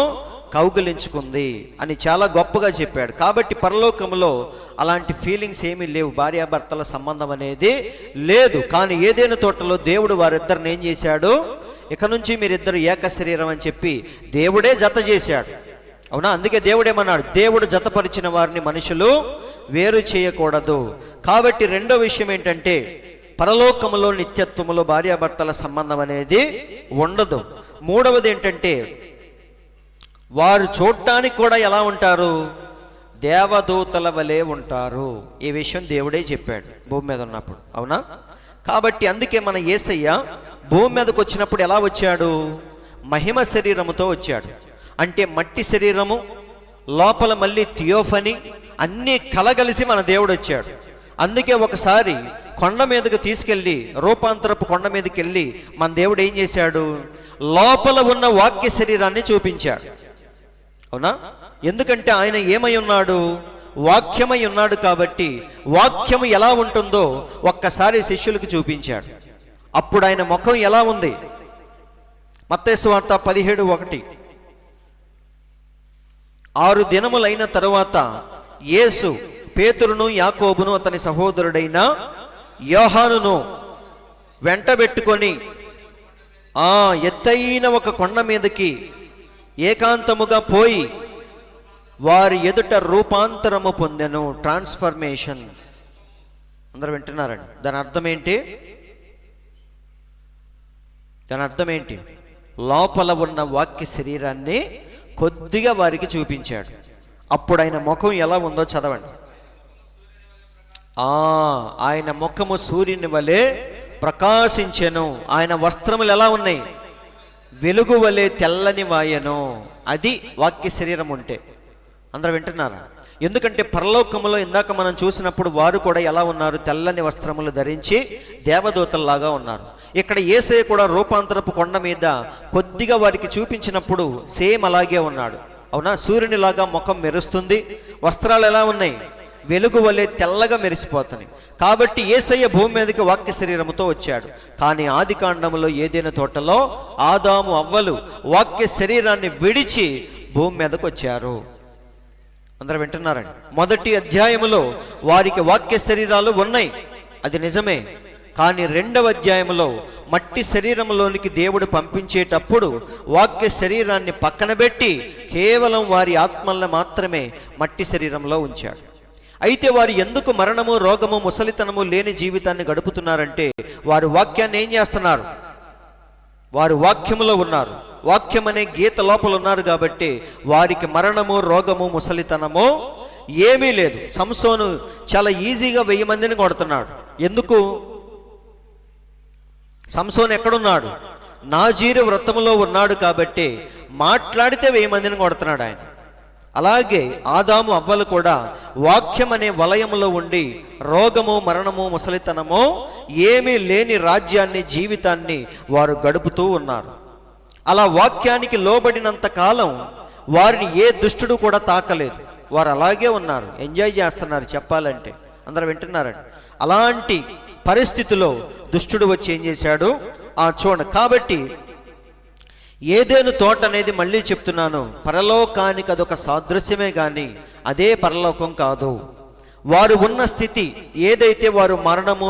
కౌగిలించుకుంది అని చాలా గొప్పగా చెప్పాడు. కాబట్టి పరలోకంలో అలాంటి ఫీలింగ్స్ ఏమీ లేవు, భార్యాభర్తల సంబంధం అనేది లేదు. కానీ ఏదైనా తోటలో దేవుడు వారిద్దరిని ఏం చేశాడు? ఇక నుంచి మీరిద్దరు ఏక శరీరం అని చెప్పి దేవుడే జత చేశాడు. అవునా? అందుకే దేవుడేమన్నాడు? దేవుడు జతపరిచిన వారిని మనుషులు వేరు చేయకూడదు. కాబట్టి రెండో విషయం ఏంటంటే పరలోకములో నిత్యత్వములో భార్యాభర్తల సంబంధం అనేది ఉండదు. మూడవది ఏంటంటే వారు చూడటానికి కూడా ఎలా ఉంటారు? దేవదూతల వలె ఉంటారు. ఈ విషయం దేవుడే చెప్పాడు భూమి మీద ఉన్నప్పుడు, అవునా? కాబట్టి అందుకే మన యేసయ్య భూమి మీదకి వచ్చినప్పుడు ఎలా వచ్చాడు? మహిమ శరీరముతో వచ్చాడు. అంటే మట్టి శరీరము లోపల మళ్ళీ థియోఫనీ అన్నీ కలగలిసి మన దేవుడు వచ్చాడు. అందుకే ఒకసారి కొండ మీదకి తీసుకెళ్ళి, రూపాంతరపు కొండ మీదకి వెళ్ళి మన దేవుడు ఏం చేశాడు? లోపల ఉన్న వాక్య శరీరాన్ని చూపించాడు, అవునా? ఎందుకంటే ఆయన ఏమై ఉన్నాడు? వాక్యమై ఉన్నాడు. కాబట్టి వాక్యము ఎలా ఉంటుందో ఒక్కసారి శిష్యులకు చూపించాడు. అప్పుడు ఆయన ముఖం ఎలా ఉంది? మత్తయి సువార్త 17:1. 6 దినములైన తరువాత యేసు పేతురును, యాకోబును, అతని సహోదరుడైన యోహానును వెంటబెట్టుకొని ఎత్తైన ఒక కొండ మీదకి ఏకాంతముగా పోయి వారి ఎదుట రూపాంతరము పొందెను. ట్రాన్స్ఫర్మేషన్. అందరూ వింటున్నారండి? దాని అర్థం ఏంటి? దాని అర్థం ఏంటి? లోపల ఉన్న వాక్య శరీరాన్ని కొద్దిగా వారికి చూపించాడు. అప్పుడు ఆయన ముఖం ఎలా ఉందో చదవండి. ఆయన ముఖము సూర్యుని వలె ప్రకాశించెను. ఆయన వస్త్రములు ఎలా ఉన్నాయి? వెలుగు వలె తెల్లని వాయను. అది వాక్య శరీరం ఉంటే. అందరూ వింటున్నారా? ఎందుకంటే పరలోకములో ఇందాక మనం చూసినప్పుడు వారు కూడా ఎలా ఉన్నారు? తెల్లని వస్త్రములు ధరించి దేవదూతల్లాగా ఉన్నారు. ఇక్కడ యేసయ్య కూడా రూపాంతరపు కొండ మీద కొద్దిగా వారికి చూపించినప్పుడు సేమ్ అలాగే ఉన్నాడు, అవునా? సూర్యునిలాగా ముఖం మెరుస్తుంది. వస్త్రాలు ఎలా ఉన్నాయి? వెలుగు వలె తెల్లగా మెరిసిపోతున్నాయి. కాబట్టి యేసయ్య భూమి మీదకి వాక్య శరీరముతో వచ్చాడు. కానీ ఆది కాండములో ఏదైనా తోటలో ఆదాము అవ్వలు వాక్య శరీరాన్ని విడిచి భూమి మీదకి వచ్చారు. అందరూ వింటున్నారండి? మొదటి అధ్యాయములో వారికి వాక్య శరీరాలు ఉన్నాయి, అది నిజమే. కానీ 2వ అధ్యాయంలో మట్టి శరీరంలోనికి దేవుడు పంపించేటప్పుడు వాక్య శరీరాన్ని పక్కన పెట్టి కేవలం వారి ఆత్మలను మాత్రమే మట్టి శరీరంలో ఉంచాడు. అయితే వారు ఎందుకు మరణము, రోగము, ముసలితనము లేని జీవితాన్ని గడుపుతున్నారంటే వారు వాక్యాన్ని ఏం చేస్తున్నారు? వారు వాక్యములో ఉన్నారు. వాక్యం అనే గీత లోపల ఉన్నారు. కాబట్టి వారికి మరణము, రోగము, ముసలితనము ఏమీ లేదు. సంసోను చాలా ఈజీగా 1000 మందిని కొడుతున్నాడు. ఎందుకు? సంసోను ఎక్కడున్నాడు? నాజీరు వ్రతములో ఉన్నాడు. కాబట్టి మాట్లాడితే 1000 మందిని కొడుతున్నాడు ఆయన. అలాగే ఆదాము అవ్వలు కూడా వాక్యం అనే వలయములో ఉండి రోగము, మరణము, ముసలితనము ఏమీ లేని రాజ్యాన్ని, జీవితాన్ని వారు గడుపుతూ ఉన్నారు. అలా వాక్యానికి లోబడినంత కాలం వారిని ఏ దుష్టుడు కూడా తాకలేదు. వారు అలాగే ఉన్నారు, ఎంజాయ్ చేస్తున్నారు చెప్పాలంటే. అందరూ వింటున్నారండి? అలాంటి పరిస్థితిలో దుష్టుడు వచ్చి ఏం చేశాడు? చూడండి. కాబట్టి ఏదేను తోట అనేది మళ్ళీ చెప్తున్నాను, పరలోకానికి అదొక సాదృశ్యమే కానీ అదే పరలోకం కాదు. వారు ఉన్న స్థితి ఏదైతే వారు మరణము,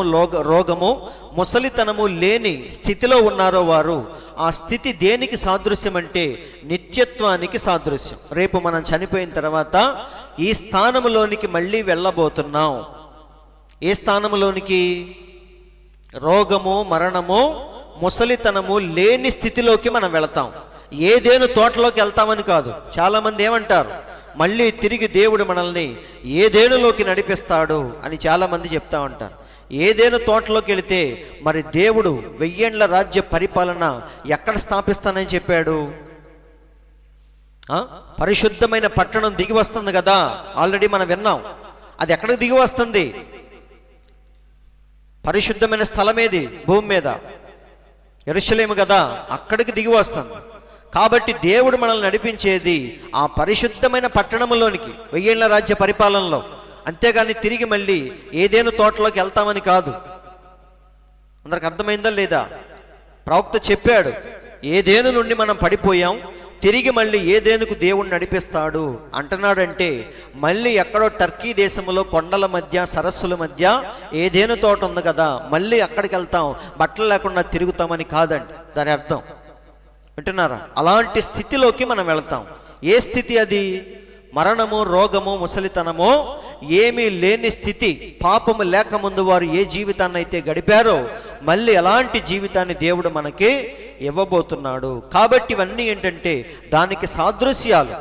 రోగము, ముసలితనము లేని స్థితిలో ఉన్నారో వారు ఆ స్థితి దేనికి సాదృశ్యం అంటే నిత్యత్వానికి సాదృశ్యం. రేపు మనం చనిపోయిన తర్వాత ఈ స్థానములోనికి మళ్ళీ వెళ్ళబోతున్నాం. ఏ స్థానములోనికి? రోగము, మరణము, ముసలితనము లేని స్థితిలోకి మనం వెళతాం. ఏదేను తోటలోకి వెళ్తామని కాదు. చాలామంది ఏమంటారు? మళ్ళీ తిరిగి దేవుడు మనల్ని ఏదేనులోకి నడిపిస్తాడు అని చాలామంది చెప్తా ఉంటారు. ఏదేను తోటలోకి వెళితే మరి దేవుడు 1000 ఏండ్ల రాజ్య పరిపాలన ఎక్కడ స్థాపిస్తానని చెప్పాడు? పరిశుద్ధమైన పట్టణం దిగి వస్తుంది కదా, ఆల్రెడీ మనం విన్నాం. అది ఎక్కడికి దిగి వస్తుంది? పరిశుద్ధమైన స్థలం ఏది భూమి మీద? యెరూషలేము కదా, అక్కడికి దిగి వస్తుంది. కాబట్టి దేవుడు మనల్ని నడిపించేది ఆ పరిశుద్ధమైన పట్టణంలోనికి 1000 ఏండ్ల రాజ్య పరిపాలనలో. అంతేగాని తిరిగి మళ్ళీ ఏదేను తోటలోకి వెళ్తామని కాదు. అందరికి అర్థమైందా లేదా? ప్రవక్త చెప్పాడు, ఏదేను నుండి మనం పడిపోయాం, తిరిగి మళ్ళీ ఏదేనుకు దేవుడు నడిపిస్తాడు అంటున్నాడంటే మళ్ళీ ఎక్కడో టర్కీ దేశంలో కొండల మధ్య, సరస్సుల మధ్య ఏదేను తోట ఉంది కదా, మళ్ళీ అక్కడికి వెళ్తాం, బట్టలు లేకుండా తిరుగుతామని కాదండి దాని అర్థం. వింటున్నారా? అలాంటి స్థితిలోకి మనం వెళ్తాం. ఏ స్థితి అది? మరణము, రోగము, ముసలితనము ఏమీ లేని స్థితి. పాపము లేకముందు వారు ఏ జీవితాన్ని అయితే గడిపారో మళ్ళీ అలాంటి జీవితాన్ని దేవుడు మనకి ఇవ్వబోతున్నాడు. కాబట్టి ఇవన్నీ ఏంటంటే దానికి సాదృశ్యాలు.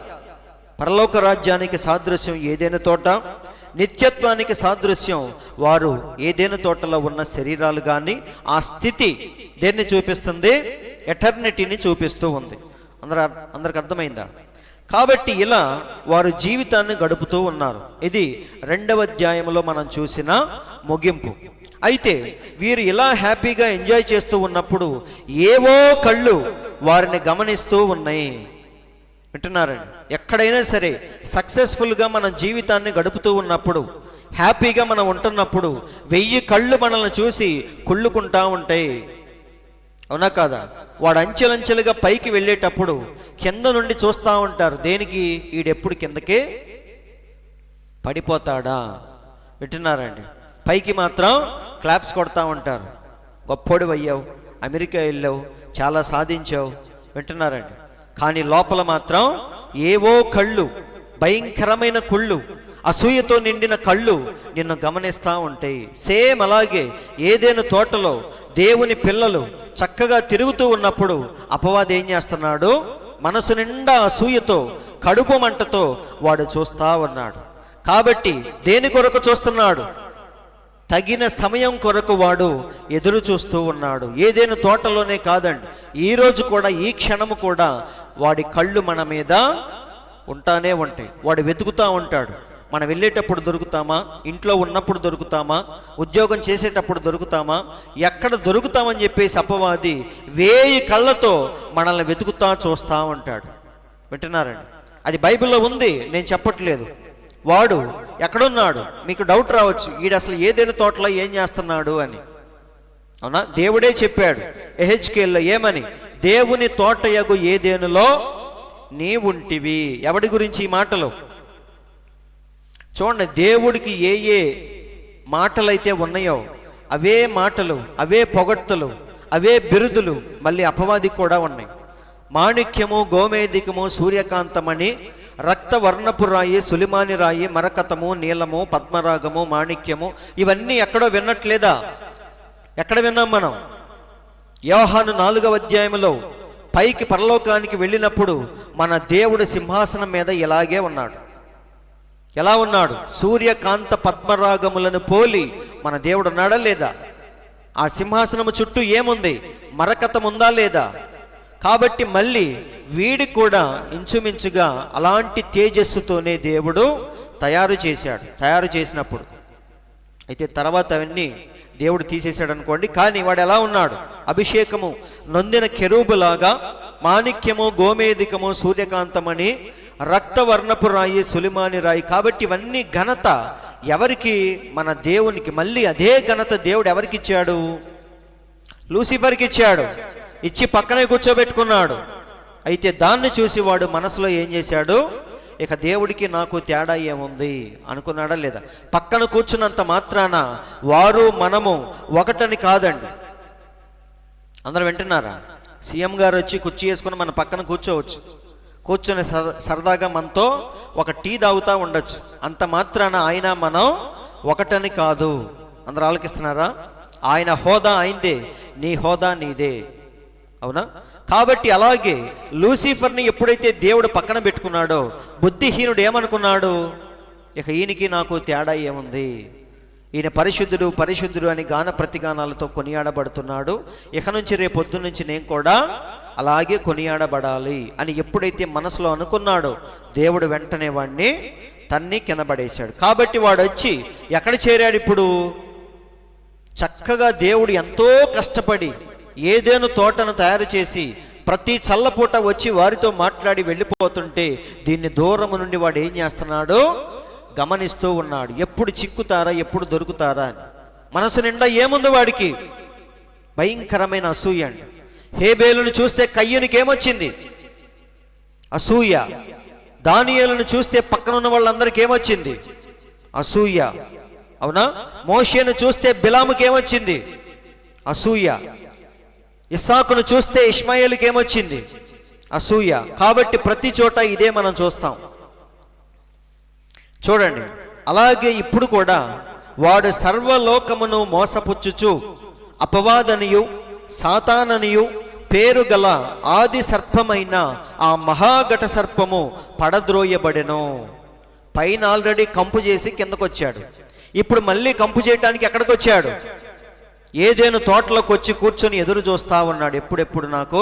పరలోక రాజ్యానికి సాదృశ్యం ఏదైనా తోట, నిత్యత్వానికి సాదృశ్యం వారు ఏదైనా తోటలో ఉన్న శరీరాలు. కానీ ఆ స్థితి దేన్ని చూపిస్తుంది? ఎటర్నిటీని చూపిస్తూ ఉంది. అందరికి అర్థమైందా? కాబట్టి ఇలా వారు జీవితాన్ని గడుపుతూ ఉన్నారు. ఇది 2వ అధ్యాయంలో మనం చూసిన ముగింపు. అయితే వీరు ఇలా హ్యాపీగా ఎంజాయ్ చేస్తూ ఉన్నప్పుడు ఏవో కళ్ళు వారిని గమనిస్తూ ఉన్నాయి. వింటున్నారండి? ఎక్కడైనా సరే సక్సెస్ఫుల్గా మన జీవితాన్ని గడుపుతూ ఉన్నప్పుడు, హ్యాపీగా మనం ఉంటున్నప్పుడు 1000 కళ్ళు మనల్ని చూసి కుళ్ళుకుంటా ఉంటాయి. అవునా కాదా? వాడు అంచెలంచెలుగా పైకి వెళ్ళేటప్పుడు కింద నుండి చూస్తూ ఉంటారు. దేనికి? ఈడెప్పుడు కిందకే పడిపోతాడా? వింటున్నారండి? పైకి మాత్రం క్లాప్స్ కొడతా ఉంటారు. గొప్పోడు అయ్యావు, అమెరికా వెళ్ళావు, చాలా సాధించావు. వింటున్నారండి? కానీ లోపల మాత్రం ఏవో కళ్ళు, భయంకరమైన కుళ్ళు, అసూయతో నిండిన కళ్ళు నిన్ను గమనిస్తూ ఉంటాయి. సేమ్ అలాగే ఏదైనా తోటలో దేవుని పిల్లలు చక్కగా తిరుగుతూ ఉన్నప్పుడు అపవాది ఏం చేస్తున్నాడు? మనసు నిండా అసూయతో, కడుపు మంటతో వాడు చూస్తూ ఉన్నాడు. కాబట్టి దేని కొరకు చూస్తున్నాడు? తగిన సమయం కొరకు వాడు ఎదురు చూస్తూ ఉన్నాడు. ఏదైనా తోటలోనే కాదండి, ఈరోజు కూడా, ఈ క్షణము కూడా వాడి కళ్ళు మన మీద ఉంటానే ఉంటాయి. వాడు వెతుకుతూ ఉంటాడు. మనం వెళ్ళేటప్పుడు దొరుకుతామా? ఇంట్లో ఉన్నప్పుడు దొరుకుతామా? ఉద్యోగం చేసేటప్పుడు దొరుకుతామా? ఎక్కడ దొరుకుతామని చెప్పేసి అపవాది 1000 కళ్ళతో మనల్ని వెతుకుతా చూస్తూ ఉంటాడు. వింటున్నారండి? అది బైబిల్లో ఉంది, నేను చెప్పట్లేదు. వాడు ఎక్కడున్నాడు? మీకు డౌట్ రావచ్చు, ఈడు అసలు ఏదైనా తోటలో ఏం చేస్తున్నాడు అని. అవునా? దేవుడే చెప్పాడు ఎహెచ్కేల్లో ఏమని? దేవుని తోటయగు ఏదేనులో నీ ఉంటివి. ఎవడి గురించి ఈ మాటలు? చూడండి, దేవుడికి ఏ ఏ మాటలైతే ఉన్నాయో అవే మాటలు, అవే పొగడ్తలు, అవే బిరుదులు మళ్ళీ అపవాదికి కూడా ఉన్నాయి. మాణిక్యము, గోమేదికము, సూర్యకాంతమణి, రక్తవర్ణపు రాయి, సులిమాని రాయి, మరకతము, నీలము, పద్మరాగము, మాణిక్యము, ఇవన్నీ ఎక్కడో విన్నట్లేదా? ఎక్కడ విన్నాం మనం? యోహాను 4వ అధ్యాయంలో పైకి పరలోకానికి వెళ్ళినప్పుడు మన దేవుడు సింహాసనం మీద ఇలాగే ఉన్నాడు. ఎలా ఉన్నాడు? సూర్యకాంత పద్మరాగములను పోలి మన దేవుడు ఉన్నాడా లేదా? ఆ సింహాసనము చుట్టూ ఏముంది? మరకతం ఉందా లేదా? కాబట్టి మళ్ళీ వీడి కూడా ఇంచుమించుగా అలాంటి తేజస్సుతోనే దేవుడు తయారు చేశాడు. తయారు చేసినప్పుడు అయితే తర్వాత అవన్నీ దేవుడు తీసేశాడు అనుకోండి. కానీ వాడు ఎలా ఉన్నాడు? అభిషేకము నొందిన కెరూబులాగా, మాణిక్యము, గోమేదికము, సూర్యకాంతమని, రక్తవర్ణపు రాయి, సులిమాని రాయి. కాబట్టి ఇవన్నీ ఘనత ఎవరికి? మన దేవునికి. మళ్ళీ అదే ఘనత దేవుడు ఎవరికి ఇచ్చాడు? లూసిఫర్కి ఇచ్చాడు. ఇచ్చి పక్కనే కూర్చోబెట్టుకున్నాడు. అయితే దాన్ని చూసి వాడు మనసులో ఏం చేశాడు? ఇక దేవుడికి నాకు తేడా ఏముంది అనుకున్నాడా లేదా? పక్కన కూర్చున్నంత మాత్రాన వారు మనము ఒకటని కాదండి. అందరూ వింటున్నారా? సీఎం గారు వచ్చి కుర్చీ వేసుకుని మన పక్కన కూర్చోవచ్చు, కూర్చొని సరదాగా మనతో ఒక టీ తాగుతూ ఉండొచ్చు. అంత మాత్రాన ఆయన మనం ఒకటని కాదు. అందరూ ఆలకిస్తున్నారా? ఆయన హోదా ఆయనదే, నీ హోదా నీదే. అవునా? కాబట్టి అలాగే లూసిఫర్ని ఎప్పుడైతే దేవుడు పక్కన పెట్టుకున్నాడో బుద్ధిహీనుడు ఏమనుకున్నాడు? ఇక ఈయనకి నాకు తేడా ఏముంది, ఈయన పరిశుద్ధుడు పరిశుద్ధుడు అని గాన ప్రతిగానాలతో కొనియాడబడుతున్నాడు, ఇక నుంచి రేపొద్దు నుంచి నేను కూడా అలాగే కొనియాడబడాలి అని ఎప్పుడైతే మనసులో అనుకున్నాడో దేవుడు వెంటనే వాడిని తన్ని కింద పడేశాడు. కాబట్టి వాడు వచ్చి ఎక్కడ చేరాడు? ఇప్పుడు చక్కగా దేవుడు ఎంతో కష్టపడి ఏదేను తోటను తయారు చేసి ప్రతి చల్లపూట వచ్చి వారితో మాట్లాడి వెళ్ళిపోతుంటే దీన్ని దూరము నుండి వాడు ఏం చేస్తున్నాడు? గమనిస్తూ ఉన్నాడు. ఎప్పుడు చిక్కుతారా, ఎప్పుడు దొరుకుతారా అని. మనసు నిండా ఏముంది వాడికి? భయంకరమైన అసూయ అండి. హేబేలును చూస్తే కయ్యూనికి ఏమొచ్చింది? అసూయ. దానియేలును చూస్తే పక్కన ఉన్న వాళ్ళందరికీ ఏమొచ్చింది? అసూయ. అవునా? మోషేను చూస్తే బిలాముకి ఏమొచ్చింది? అసూయ. ఇస్సాకును చూస్తే ఇష్మాయేలుకి ఏమొచ్చింది? అసూయ. కాబట్టి ప్రతి చోట ఇదే మనం చూస్తాం. చూడండి, అలాగే ఇప్పుడు కూడా వాడు సర్వలోకమును మోసపుచ్చుచు అపవాదనియు సాతాననియు పేరు గల ఆది సర్పమైన ఆ మహాఘట సర్పము పడద్రోయబడెను. పైన ఆల్రెడీ కంపు చేసి కిందకొచ్చాడు, ఇప్పుడు మళ్ళీ కంపు చేయడానికి ఎక్కడికి వచ్చాడు? ఏదేను తోటలోకి వచ్చి కూర్చొని ఎదురు చూస్తా ఉన్నాడు, ఎప్పుడెప్పుడు నాకు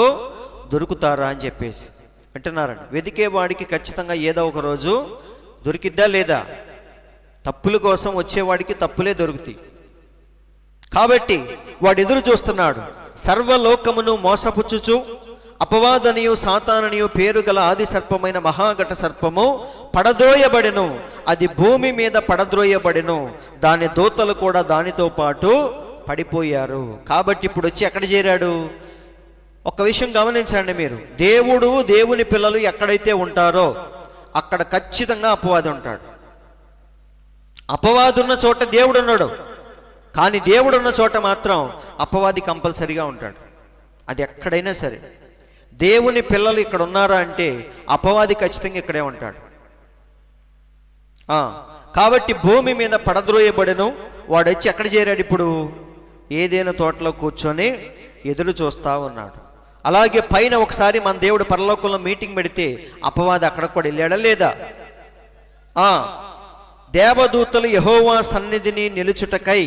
దొరుకుతారా అని చెప్పేసి. వింటున్నారండి? వెతికే వాడికి ఖచ్చితంగా ఏదో ఒక రోజు దొరికిద్దా లేదా? తప్పుల కోసం వచ్చేవాడికి తప్పులే దొరుకుతాయి. కాబట్టి వాడు ఎదురు చూస్తున్నాడు. సర్వలోకమును మోసపుచ్చుచు అపవాదనియు సాతాననియు పేరు గల ఆది సర్పమైన మహాఘట సర్పము పడద్రోయబడెను. అది భూమి మీద పడద్రోయబడెను, దాని దూతలు కూడా దానితో పాటు పడిపోయారు. కాబట్టి ఇప్పుడు వచ్చి ఎక్కడ చేరాడు? ఒక విషయం గమనించండి మీరు, దేవుడు దేవుని పిల్లలు ఎక్కడైతే ఉంటారో అక్కడ ఖచ్చితంగా అపవాది ఉంటాడు. అపవాది ఉన్న చోట దేవుడు ఉన్నాడు, కానీ దేవుడు ఉన్న చోట మాత్రం అపవాది కంపల్సరిగా ఉంటాడు. అది ఎక్కడైనా సరే దేవుని పిల్లలు ఇక్కడ ఉన్నారా అంటే అపవాది ఖచ్చితంగా ఇక్కడే ఉంటాడు. కాబట్టి భూమి మీద పడద్రోయబడెను. వాడు వచ్చి ఎక్కడ చేరాడు? ఇప్పుడు ఏదైనా తోటలో కూర్చొని ఎదురు చూస్తా ఉన్నాడు. అలాగే పైన ఒకసారి మన దేవుడు పరలోకంలో మీటింగ్ పెడితే అపవాది అక్కడ కూడా వెళ్ళాడా లేదా? దేవదూతలు యెహోవా సన్నిధిని నిలుచుటకై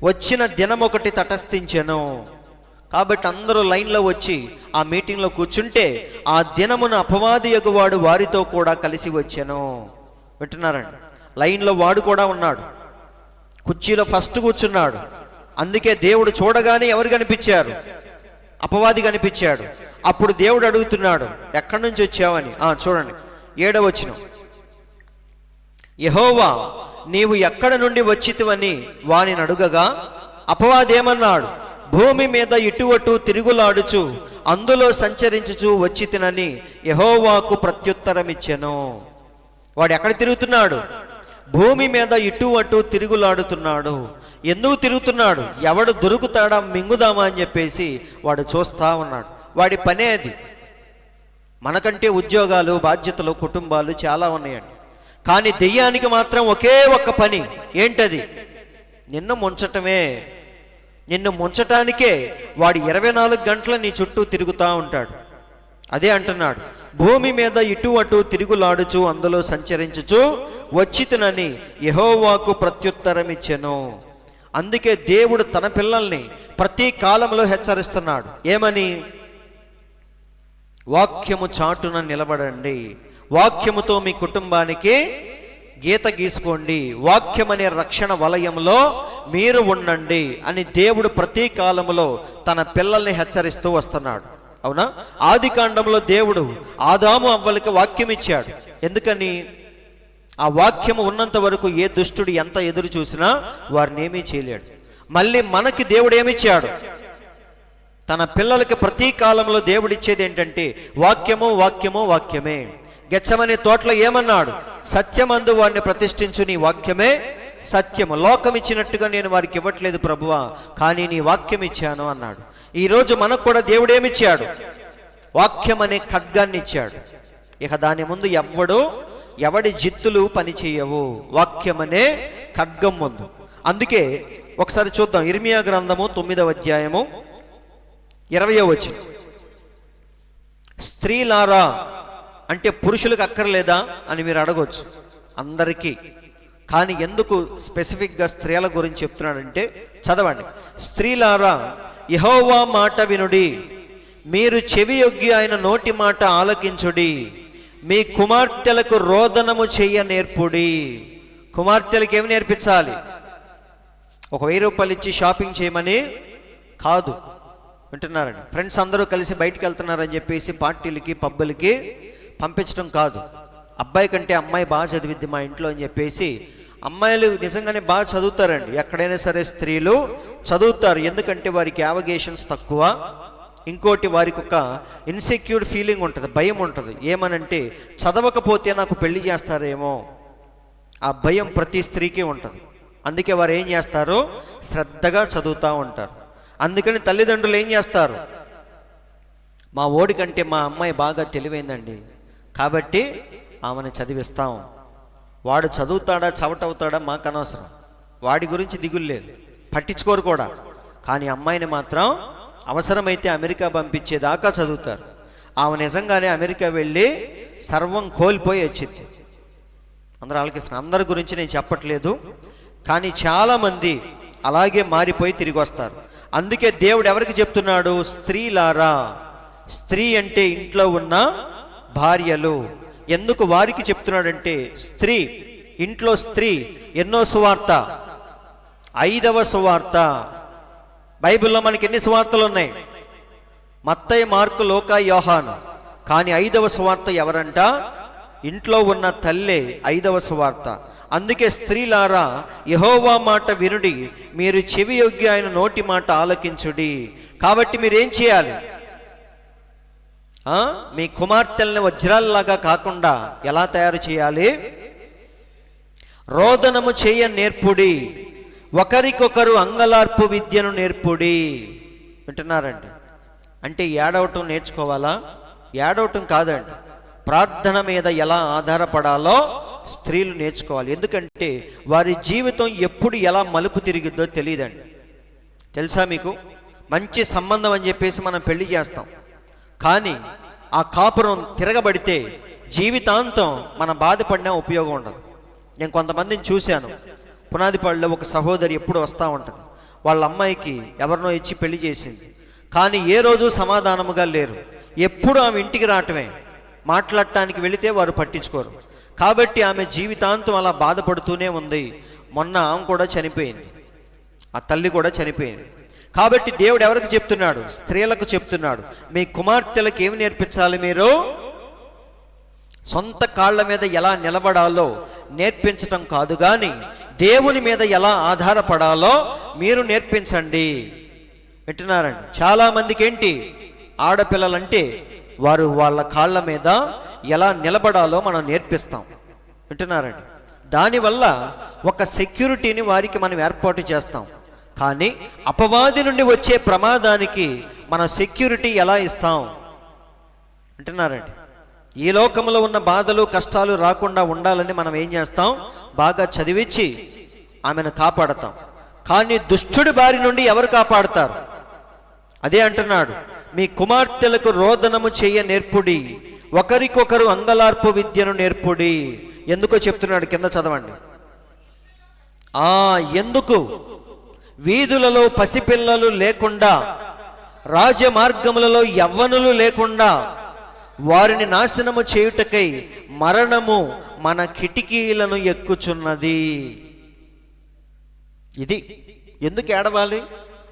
వచ్చిన దినం ఒకటి తటస్థించెను. కాబట్టి అందరూ లైన్లో వచ్చి ఆ మీటింగ్లో కూర్చుంటే ఆ దినమున అపవాది యగువాడు వారితో కూడా కలిసి వచ్చాను. వింటున్నారండి? లైన్లో వాడు కూడా ఉన్నాడు, కుర్చీలో ఫస్ట్ కూర్చున్నాడు. అందుకే దేవుడు చూడగానే ఎవరు కనిపించారు? అపవాది కనిపించాడు. అప్పుడు దేవుడు అడుగుతున్నాడు, ఎక్కడి నుంచి వచ్చావని. చూడండి 7వ వచనం, యెహోవా నీవు ఎక్కడ నుండి వచ్చితివని వానిని అడుగగా అపవాది ఏమన్నాడు? భూమి మీద ఇటు అటు తిరుగులాడుచు అందులో సంచరించుచు వచ్చి తినని యెహోవాకు ప్రత్యుత్తరం ఇచ్చెను. వాడు ఎక్కడ తిరుగుతున్నాడు? భూమి మీద ఇటు అటు తిరుగులాడుతున్నాడు. ఎందుకు తిరుగుతున్నాడు? ఎవడు దొరుకుతాడా మింగుదామా అని చెప్పేసి వాడు చూస్తా ఉన్నాడు. వాడి పనే అది. మనకంటే ఉద్యోగాలు, బాధ్యతలు, కుటుంబాలు చాలా ఉన్నాయండి. కానీ దెయ్యానికి మాత్రం ఒకే ఒక్క పని. ఏంటది? నిన్ను ముంచటమే. నిన్ను ముంచటానికే వాడు 24 గంటల నీ చుట్టూ తిరుగుతూ ఉంటాడు. అదే అంటున్నాడు, భూమి మీద ఇటు అటు తిరుగులాడుచు అందులో సంచరించుచు వచ్చితినని యెహోవాకు ప్రత్యుత్తరం ఇచ్చెను. అందుకే దేవుడు తన పిల్లల్ని ప్రతి కాలంలో హెచ్చరిస్తున్నాడు. ఏమని? వాక్యము చాటున నిలబడండి, వాక్యముతో మీ కుటుంబానికి గీత గీసుకోండి, వాక్యం అనే రక్షణ వలయంలో మీరు ఉండండి అని దేవుడు ప్రతి కాలంలో తన పిల్లల్ని హెచ్చరిస్తూ వస్తున్నాడు. అవునా? ఆది కాండంలో దేవుడు ఆదాము అవ్వలకి వాక్యం ఇచ్చాడు. ఎందుకని? ఆ వాక్యము ఉన్నంత వరకు ఏ దుష్టుడు ఎంత ఎదురు చూసినా వారిని ఏమీ చేయలేడు. మళ్ళీ మనకి దేవుడు ఏమిచ్చాడు? తన పిల్లలకి ప్రతి కాలంలో దేవుడు ఇచ్చేది ఏంటంటే వాక్యము, వాక్యము, వాక్యమే. గెత్సెమనే తోటలో ఏమన్నాడు? సత్యమందు వారిని ప్రతిష్ఠించు, నీ వాక్యమే సత్యము. లోకం ఇచ్చినట్టుగా నేను వారికి ఇవ్వట్లేదు ప్రభువా, కానీ నీ వాక్యం ఇచ్చాను అన్నాడు. ఈరోజు మనకు కూడా దేవుడు ఏమిచ్చాడు? వాక్యం అనే ఖడ్గాన్ని ఇచ్చాడు. ఇక దాని ముందు ఎవడి జిత్తులు పని చేయవు, వాక్యం అనే ఖడ్గం ముందు. అందుకే ఒకసారి చూద్దాం, ఇర్మియా గ్రంథము 9వ అధ్యాయము 20వ వచనం. స్త్రీలారా అంటే పురుషులకు అక్కర్లేదా అని మీరు అడగొచ్చు, అందరికీ. కానీ ఎందుకు స్పెసిఫిక్గా స్త్రీల గురించి చెప్తున్నాడంటే చదవండి. స్త్రీలారా యెహోవా మాట వినుడి, మీరు చెవియొగ్గి ఆయన నోటి మాట ఆలకించుడి, మీ కుమార్తెలకు రోదనము చెయ్య నేర్పుడి. కుమార్తెలకు ఏమి నేర్పించాలి? ఒక 1000 రూపాయలు ఇచ్చి షాపింగ్ చేయమని కాదు. వింటున్నారండి? ఫ్రెండ్స్ అందరూ కలిసి బయటికి వెళ్తున్నారని చెప్పేసి పార్టీలకి, పబ్బులకి పంపించడం కాదు. అబ్బాయి కంటే అమ్మాయి బాగా చదివిద్ది మా ఇంట్లో అని చెప్పేసి. అమ్మాయిలు నిజంగానే బాగా చదువుతారండి, ఎక్కడైనా సరే స్త్రీలు చదువుతారు. ఎందుకంటే వారికి యావగేషన్స్ తక్కువ. ఇంకోటి, వారికి ఒక ఇన్సెక్యూర్ ఫీలింగ్ ఉంటుంది, భయం ఉంటుంది. ఏమనంటే చదవకపోతే నాకు పెళ్లి చేస్తారేమో, ఆ భయం ప్రతి స్త్రీకి ఉంటుంది. అందుకే వారు ఏం చేస్తారు? శ్రద్ధగా చదువుతూ ఉంటారు. అందుకని తల్లిదండ్రులు ఏం చేస్తారు? మా ఓడి కంటే మా అమ్మాయి బాగా తెలివైందండి, కాబట్టి ఆమెను చదివిస్తాం. వాడు చదువుతాడా చవటవుతాడా మాకు అనవసరం, వాడి గురించి దిగులు లేదు, పట్టించుకోరు కూడా. కానీ అమ్మాయిని మాత్రం అవసరమైతే అమెరికా పంపించేదాకా చదువుతారు. ఆమె నిజంగానే అమెరికా వెళ్ళి సర్వం కోల్పోయి వచ్చింది. అందరూ ఆలకిస్తున్నారు. అందరి గురించి నేను చెప్పట్లేదు, కానీ చాలామంది అలాగే మారిపోయి తిరిగి వస్తారు. అందుకే దేవుడు ఎవరికి చెప్తున్నాడు? స్త్రీలారా. స్త్రీ అంటే ఇంట్లో ఉన్న భార్యలు. ఎందుకు వారికి చెప్తున్నాడంటే, స్త్రీ, ఇంట్లో స్త్రీ ఎన్నో సువార్త? 5వ సువార్త. బైబిల్లో మనకి ఎన్ని సువార్తలు ఉన్నాయి? మత్తయి, మార్కు, లూకా, యోహాను. కానీ 5వ సువార్త ఎవరంట? ఇంట్లో ఉన్న తల్లే 5వ సువార్త. అందుకే స్త్రీలారా, యెహోవా మాట వినుడి, మీరు చెవి యొగ్గి ఆయన నోటి మాట ఆలకించుడి. కాబట్టి మీరేం చేయాలి? మీ కుమార్తెల్ని వజ్రాలలాగా కాకుండా ఎలా తయారు చేయాలి? రోదనము చేయ నేర్పుడి, ఒకరికొకరు అంగలార్పు విద్యను నేర్పుడి. వింటున్నారండి? అంటే ఏడవటం నేర్చుకోవాలా? ఏడవటం కాదండి, ప్రార్థన మీద ఎలా ఆధారపడాలో స్త్రీలు నేర్చుకోవాలి. ఎందుకంటే వారి జీవితం ఎప్పుడు ఎలా మలుపు తిరిగిద్దో తెలియదండి. తెలుసా మీకు? మంచి సంబంధం అని చెప్పేసి మనం పెళ్లి చేస్తాం, కానీ ఆ కాపురం తిరగబడితే జీవితాంతం మనం బాధపడినా ఉపయోగం ఉండదు. నేను కొంతమందిని చూశాను. పునాదిపాడులో ఒక సహోదరి ఎప్పుడు వస్తూ ఉంటుంది. వాళ్ళ అమ్మాయికి ఎవరినో ఇచ్చి పెళ్లి చేసింది, కానీ ఏ రోజు సమాధానముగా లేరు. ఎప్పుడు ఆమె ఇంటికి రావటమే, మాట్లాడటానికి వెళితే వారు పట్టించుకోరు. కాబట్టి ఆమె జీవితాంతం అలా బాధపడుతూనే ఉంది. మొన్న ఆమె కూడా చనిపోయింది, ఆ తల్లి కూడా చనిపోయింది. కాబట్టి దేవుడు ఎవరికి చెప్తున్నాడు? స్త్రీలకు చెప్తున్నాడు, మీ కుమార్తెలకు ఏమి నేర్పించాలి? మీరు సొంత కాళ్ళ మీద ఎలా నిలబడాలో నేర్పించటం కాదు, కానీ దేవుని మీద ఎలా ఆధారపడాలో మీరు నేర్పించండి. వింటున్నారండి? చాలామందికి ఏంటి, ఆడపిల్లలంటే వారు వాళ్ళ కాళ్ళ మీద ఎలా నిలబడాలో మనం నేర్పిస్తాం. వింటున్నారండి? దానివల్ల ఒక సెక్యూరిటీని వారికి మనం ఏర్పాటు చేస్తాం. కానీ అపవాది నుండి వచ్చే ప్రమాదానికి మన సెక్యూరిటీ ఎలా ఇస్తాం? వింటున్నారండి? ఈ లోకంలో ఉన్న బాధలు కష్టాలు రాకుండా ఉండాలని మనం ఏం చేస్తాం? బాగా చదివించి ఆమెను కాపాడతాం. కానీ దుష్టుడి బారి నుండి ఎవరు కాపాడతారు? అదే అంటున్నాడు, మీ కుమార్తెలకు రోదనము చెయ్య నేర్పుడి, ఒకరికొకరు అంగలార్పు విద్యను నేర్పుడి. ఎందుకో చెప్తున్నాడు, కింద చదవండి. ఎందుకు? వీధులలో పసిపిల్లలు లేకుండా, రాజమార్గములలో యవ్వనులు లేకుండా వారిని నాశనము చేయుటకై మరణము మన కిటికీలను ఎక్కుచున్నది. ఇది ఎందుకు ఏడవాలి?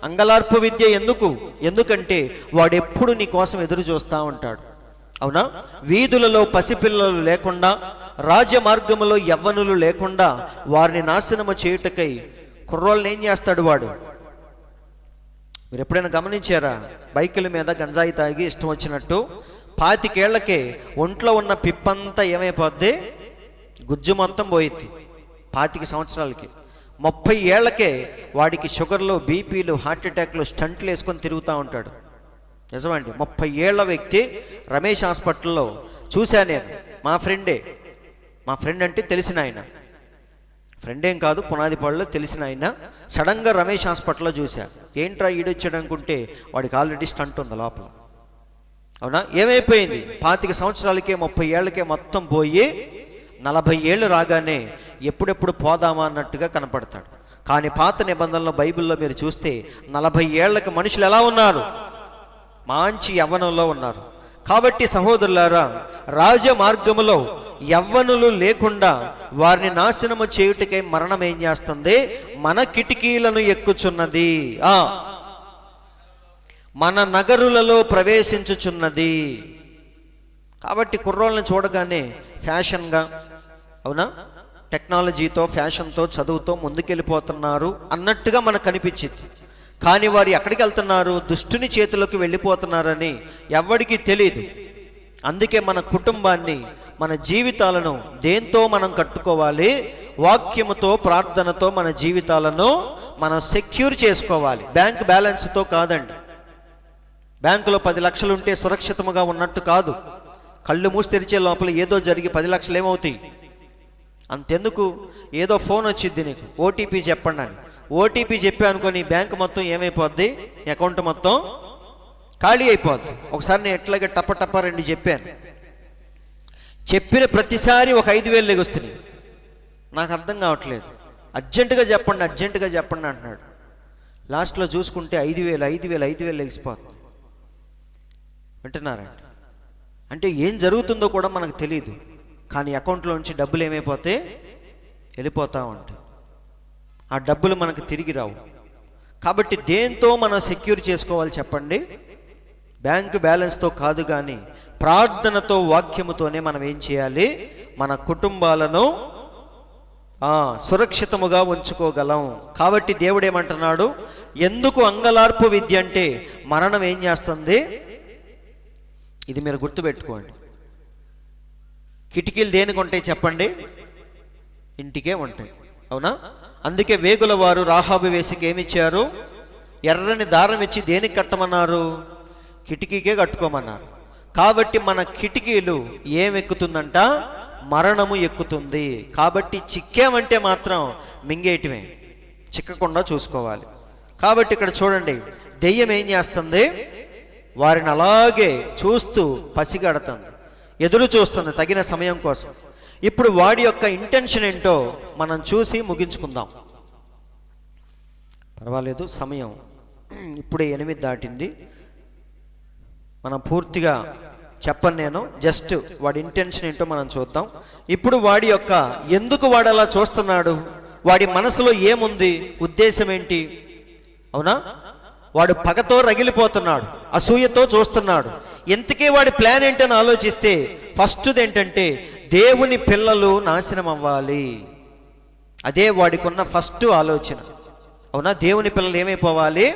అంగలార్పు విద్య ఎందుకు? ఎందుకంటే వాడెప్పుడు నీ కోసం ఎదురు చూస్తూ ఉంటాడు. అవునా? వీధులలో పసిపిల్లలు లేకుండా, రాజమార్గములో యవ్వనులు లేకుండా వారిని నాశనము చేయుటకై కుర్రోళ్ళని ఏం చేస్తాడు వాడు? మీరు ఎప్పుడైనా గమనించారా? బైకుల మీద గంజాయి తాగి ఇష్టం వచ్చినట్టు 25 ఏళ్లకే ఒంట్లో ఉన్న పిప్పంతా ఏమైపోద్ది? గుజ్జు మొత్తం పోయిద్ది. 25 సంవత్సరాలకి. 30 ఏళ్లకే వాడికి షుగర్లు, బీపీలు, హార్ట్ అటాక్లు, స్టంట్లు వేసుకొని తిరుగుతూ ఉంటాడు. నిజమండి. 30 ఏళ్ల వ్యక్తి రమేష్ హాస్పిటల్లో చూశా నేను. మా ఫ్రెండ్ అంటే తెలిసిన ఆయన, ఫ్రెండ్ ఏం కాదు, పునాదిపాడులో తెలిసిన ఆయన. సడన్గా రమేష్ హాస్పిటల్లో చూశా. ఏంట్రా ఈడొచ్చాడు అనుకుంటే వాడికి ఆల్రెడీ స్టంట్ ఉంది లోపల. అవునా? ఏమైపోయింది? 25 సంవత్సరాలకే 30 ఏళ్ళకే మొత్తం పోయి 40 ఏళ్ళు రాగానే ఎప్పుడెప్పుడు పోదామా అన్నట్టుగా కనపడతాడు. కానీ పాత నిబంధనలో బైబిల్లో మీరు చూస్తే 40 ఏళ్లకు మనుషులు ఎలా ఉన్నారు? మంచి యవ్వనంలో ఉన్నారు. కాబట్టి సహోదరులారా, రాజమార్గములో యవ్వనులు లేకుండా వారిని నాశనము చేయుటకై మరణం ఏం చేస్తుంది? మన కిటికీలను ఎక్కుచున్నది, మన నగరులలో ప్రవేశించుచున్నది. కాబట్టి కుర్రోళ్ళని చూడగానే ఫ్యాషన్గా, అవునా, టెక్నాలజీతో, ఫ్యాషన్తో, చదువుతో ముందుకెళ్ళిపోతున్నారు అన్నట్టుగా మనకు కనిపించింది. కానీ వారు ఎక్కడికి వెళ్తున్నారు? దుష్టుని చేతిలోకి వెళ్ళిపోతున్నారని ఎవ్వడికి తెలియదు. అందుకే మన కుటుంబాన్ని, మన జీవితాలను దేంతో మనం కట్టుకోవాలి? వాక్యముతో, ప్రార్థనతో మన జీవితాలను మనం సెక్యూర్ చేసుకోవాలి. బ్యాంక్ బ్యాలెన్స్తో కాదండి. బ్యాంకులో 10 లక్షలు ఉంటే సురక్షితముగా ఉన్నట్టు కాదు. కళ్ళు మూసి తెరిచే లోపల ఏదో జరిగి 10 లక్షలు ఏమవుతాయి? అంతెందుకు? ఏదో ఫోన్ వచ్చింది నీకు, ఓటీపీ చెప్పండి అని. ఓటీపీ చెప్పా అనుకో, నీ బ్యాంక్ మొత్తం ఏమైపోద్ది? అకౌంట్ మొత్తం ఖాళీ అయిపోద్ది. ఒకసారి నేను ఎట్లాగే టప రెండు చెప్పాను. చెప్పిన ప్రతిసారి ఒక 5,000 లెగొస్తున్నాయి. నాకు అర్థం కావట్లేదు. అర్జెంటుగా చెప్పండి అంటున్నాడు. లాస్ట్లో చూసుకుంటే 5,000 లెగిసిపోతుంది. వింటున్నారండి? అంటే ఏం జరుగుతుందో కూడా మనకు తెలియదు. కానీ అకౌంట్లో నుంచి డబ్బులు ఏమైపోతే వెళ్ళిపోతూ ఉంటాయి. ఆ డబ్బులు మనకు తిరిగి రావు. కాబట్టి దేంతో మనం సెక్యూర్ చేసుకోవాలి చెప్పండి? బ్యాంకు బ్యాలెన్స్తో కాదు, కానీ ప్రార్థనతో, వాక్యముతోనే మనం ఏం చేయాలి? మన కుటుంబాలను సురక్షితముగా ఉంచుకోగలం. కాబట్టి దేవుడు ఏమంటున్నాడు? ఎందుకు అంగలార్పు విద్య అంటే మరణం ఏం చేస్తుంది? ఇది మీరు గుర్తుపెట్టుకోండి. కిటికీలు దేనికి ఉంటాయి చెప్పండి? ఇంటికే ఉంటాయి, అవునా? అందుకే వేగుల వారు రాహాబు వేసికి ఏమిచ్చారు? ఎర్రని దారం ఇచ్చి దేనికి కట్టమన్నారు? కిటికీకే కట్టుకోమన్నారు. కాబట్టి మన కిటికీలు ఏమెక్కుతుందంట? మరణము ఎక్కుతుంది. కాబట్టి చిక్కామంటే మాత్రం మింగేయటమే, చిక్కకుండా చూసుకోవాలి. కాబట్టి ఇక్కడ చూడండి, దెయ్యం ఏం చేస్తుంది? వారిని అలాగే చూస్తూ పసిగడుతుంది, ఎదురు చూస్తుంది తగిన సమయం కోసం. ఇప్పుడు వాడి యొక్క ఇంటెన్షన్ ఏంటో మనం చూసి ముగించుకుందాం. పర్వాలేదు, సమయం ఇప్పుడే 8 దాటింది. మనం పూర్తిగా చెప్పను, నేను జస్ట్ వాడి ఇంటెన్షన్ ఏంటో మనం చూద్దాం. ఇప్పుడు వాడి యొక్క ఎందుకు వాడు అలా చూస్తున్నాడు, వాడి మనసులో ఏముంది, ఉద్దేశం ఏంటి? అవునా? వాడు పగతో రగిలిపోతున్నాడు, అసూయతో చూస్తున్నాడు. ఇంతకీ వాడి ప్లాన్ ఏంటని ఆలోచిస్తే ఫస్ట్ది ఏంటంటే దేవుని పిల్లలు నాశనం అవ్వాలి. అదే వాడికున్న ఫస్ట్ ఆలోచన, అవునా? దేవుని పిల్లలు ఏమైపోవాలి?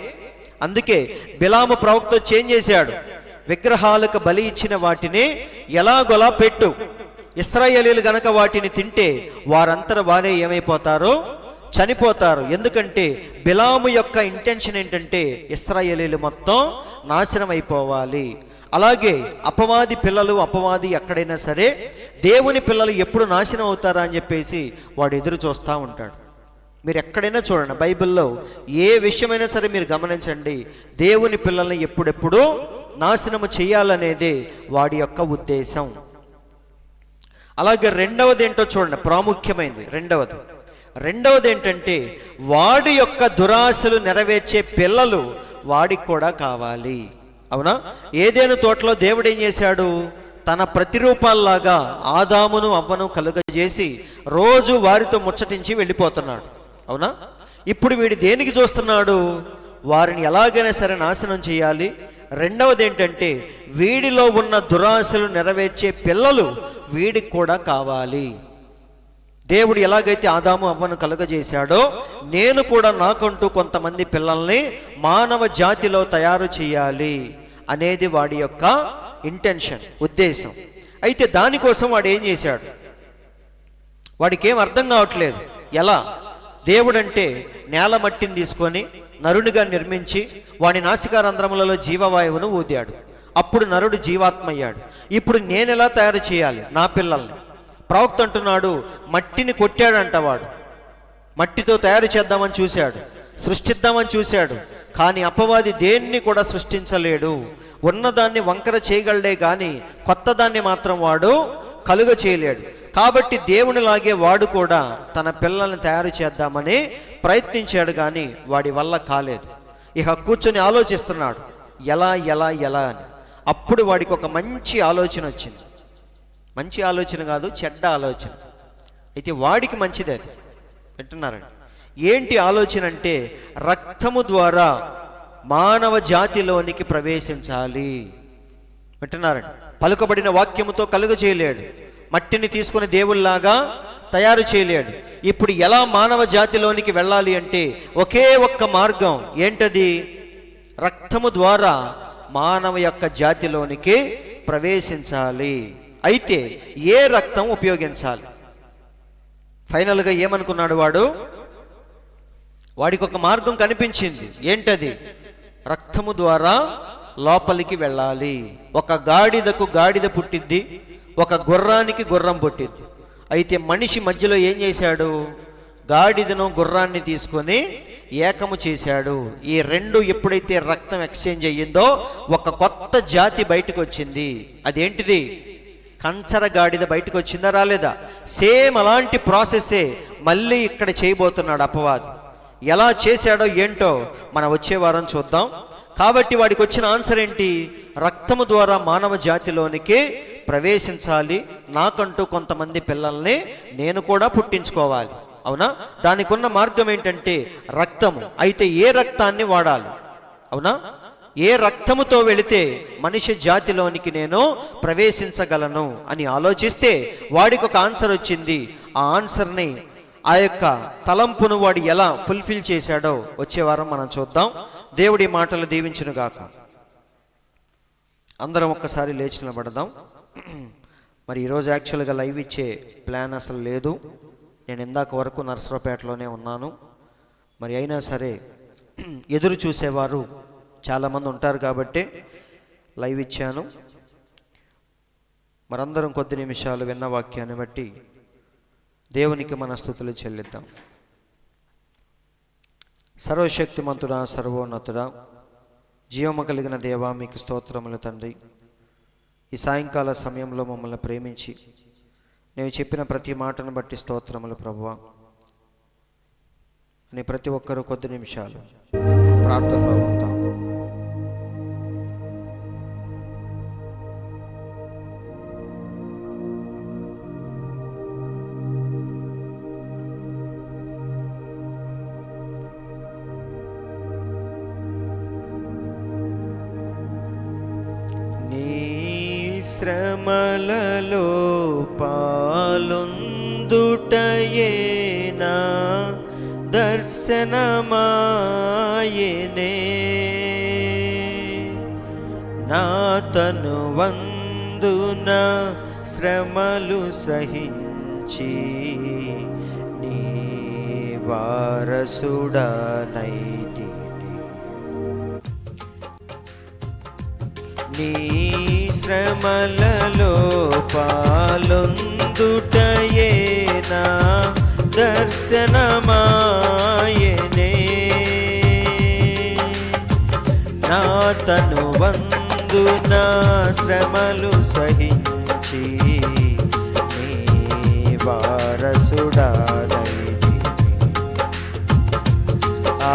అందుకే బిలాము ప్రవక్త చేంజ్ చేశాడు. విగ్రహాలకు బలి ఇచ్చిన వాటిని ఎలాగోలా పెట్టు, ఇశ్రాయేలీలు గనక వాటిని తింటే వారంతా వారే ఏమైపోతారో చనిపోతారు. ఎందుకంటే బిలాము యొక్క ఇంటెన్షన్ ఏంటంటే ఇశ్రాయేలీలు మొత్తం నాశనం అయిపోవాలి. అలాగే అపవాది పిల్లలు, అపవాది ఎక్కడైనా సరే దేవుని పిల్లలు ఎప్పుడు నాశనం అవుతారా అని చెప్పేసి వాడు ఎదురు చూస్తూ ఉంటాడు. మీరు ఎక్కడైనా చూడండి, బైబిల్లో ఏ విషయమైనా సరే మీరు గమనించండి, దేవుని పిల్లల్ని ఎప్పుడెప్పుడు నాశనము చేయాలనేదే వాడి యొక్క ఉద్దేశం. అలాగే రెండవది ఏంటో చూడండి, ప్రాముఖ్యమైనది. రెండవది ఏంటంటే వాడి యొక్క దురాశలు నెరవేర్చే పిల్లలు వాడికి కూడా కావాలి. అవునా? ఏదైనా తోటలో దేవుడు ఏం చేశాడు? తన ప్రతిరూపాల్లాగా ఆదామును అవ్వను కలుగజేసి రోజు వారితో ముచ్చటించి వెళ్ళిపోతున్నాడు. అవునా? ఇప్పుడు వీడు దేనికి చూస్తున్నాడు? వారిని ఎలాగైనా సరే నాశనం చేయాలి. రెండవది ఏంటంటే వీడిలో ఉన్న దురాశలు నెరవేర్చే పిల్లలు వీడికి కూడా కావాలి. దేవుడు ఎలాగైతే ఆదాము అవ్వను కలుగజేశాడో నేను కూడా నాకంటూ కొంతమంది పిల్లల్ని మానవ జాతిలో తయారు చేయాలి అనేది వాడి యొక్క ఇంటెన్షన్, ఉద్దేశం. అయితే దానికోసం వాడు ఏం చేశాడు? వాడికి ఏం అర్థం కావట్లేదు. ఎలా? దేవుడంటే నేల మట్టిని తీసుకొని నరునిగా నిర్మించి వాడి నాసికారంధ్రములలో జీవవాయువును ఊదాడు. అప్పుడు నరుడు జీవాత్మయ్యాడు. ఇప్పుడు నేనెలా తయారు చేయాలి నా పిల్లల్ని? ప్రవక్త అంటున్నాడు, మట్టిని కొట్టాడంట. వాడు మట్టితో తయారు చేద్దామని చూశాడు, సృష్టిద్దామని చూశాడు. కానీ అపవాది దేన్ని కూడా సృష్టించలేడు. ఉన్నదాన్ని వంకర చేయగలడే కానీ కొత్త దాన్ని మాత్రం వాడు కలుగ చేయలేడు. కాబట్టి దేవునిలాగే వాడు కూడా తన పిల్లల్ని తయారు చేద్దామని ప్రయత్నించాడు, కానీ వాడి వల్ల కాలేదు. ఇక కూర్చొని ఆలోచిస్తున్నాడు, ఎలా ఎలా ఎలా అని. అప్పుడు వాడికి ఒక మంచి ఆలోచన వచ్చింది. మంచి ఆలోచన కాదు, చెడ్డ ఆలోచన. అయితే వాడికి మంచిది అది. వింటున్నారండి? ఏంటి ఆలోచన అంటే రక్తము ద్వారా మానవ జాతిలోనికి ప్రవేశించాలి. వింటున్నారండి? పలుకబడిన వాక్యముతో కలుగ చేయలేడు, మట్టిని తీసుకుని దేవుళ్లాగా తయారు చేయలేడు. ఇప్పుడు ఎలా మానవ జాతిలోనికి వెళ్ళాలి అంటే ఒకే ఒక్క మార్గం. ఏంటది? రక్తము ద్వారా మానవ యొక్క జాతిలోనికి ప్రవేశించాలి. అయితే ఏ రక్తం ఉపయోగించాలి? ఫైనల్గా ఏమనుకున్నాడు వాడు? వాడికి ఒక మార్గం కనిపించింది. ఏంటది? రక్తము ద్వారా లోపలికి వెళ్ళాలి. ఒక గాడిదకు గాడిద పుట్టిద్ది, ఒక గుర్రానికి గుర్రం పుట్టిద్ది. అయితే మనిషి మధ్యలో ఏం చేశాడు? గాడిదను గుర్రాన్ని తీసుకొని ఏకము చేశాడు. ఈ రెండు ఎప్పుడైతే రక్తం ఎక్స్చేంజ్ అయ్యిందో ఒక కొత్త జాతి బయటకు వచ్చింది. అదేంటిది? కంచర గాడిద బయటకు వచ్చిందా రాలేదా? సేమ్ అలాంటి ప్రాసెస్సే మళ్ళీ ఇక్కడ చేయబోతున్నాడు అపవాది. ఎలా చేశాడో ఏంటో మనం వచ్చే వారం చూద్దాం. కాబట్టి వాడికి వచ్చిన ఆన్సర్ ఏంటి? రక్తము ద్వారా మానవ జాతిలోనికి ప్రవేశించాలి, నాకంటూ కొంతమంది పిల్లల్ని నేను కూడా పుట్టించుకోవాలి. అవునా? దానికి ఉన్న మార్గం ఏంటంటే రక్తము. అయితే ఏ రక్తాన్ని వాడాలి? అవునా? ఏ రక్తముతో వెళితే మనిషి జాతిలోనికి నేను ప్రవేశించగలను అని ఆలోచిస్తే వాడికి ఒక ఆన్సర్ వచ్చింది. ఆ ఆన్సర్ని, ఆ యొక్క తలంపును వాడు ఎలా ఫుల్ఫిల్ చేశాడో వచ్చే వారం మనం చూద్దాం. దేవుడి మాటలు దీవించునుగాక. అందరం ఒక్కసారి లేచి నిలబడదాం. మరి ఈరోజు యాక్చువల్గా లైవ్ ఇచ్చే ప్లాన్ అసలు లేదు. నేను ఇందాక వరకు నర్సరావుపేటలోనే ఉన్నాను. మరి అయినా సరే ఎదురు చూసేవారు చాలామంది ఉంటారు కాబట్టి లైవ్ ఇచ్చాను. మరందరం కొద్ది నిమిషాలు విన్న వాక్యాన్ని బట్టి దేవునికి మన స్తుతులు చెల్లిద్దాం. సర్వశక్తిమంతుడా, సర్వోన్నతుడా, జీవము కలిగిన దేవా, మీకు స్తోత్రములు తండ్రి. ఈ సాయంకాల సమయంలో మమ్మల్ని ప్రేమించి నేను చెప్పిన ప్రతి మాటను బట్టి స్తోత్రములు ప్రభువా అని ప్రతి ఒక్కరూ కొద్ది నిమిషాలు ప్రార్థనలో ఉంటాం. శ్రమలలో పాలొందుటయే నా దర్శనమాయనే, నా తను వందున శ్రమలు సహించి నీ వారసుడనైతిని. నీ శ్రమలలో పాలొందుటయే నా దర్శనమాయనే, నా తను వందున శ్రమలు సహించి నీ వారసుడనైతిని.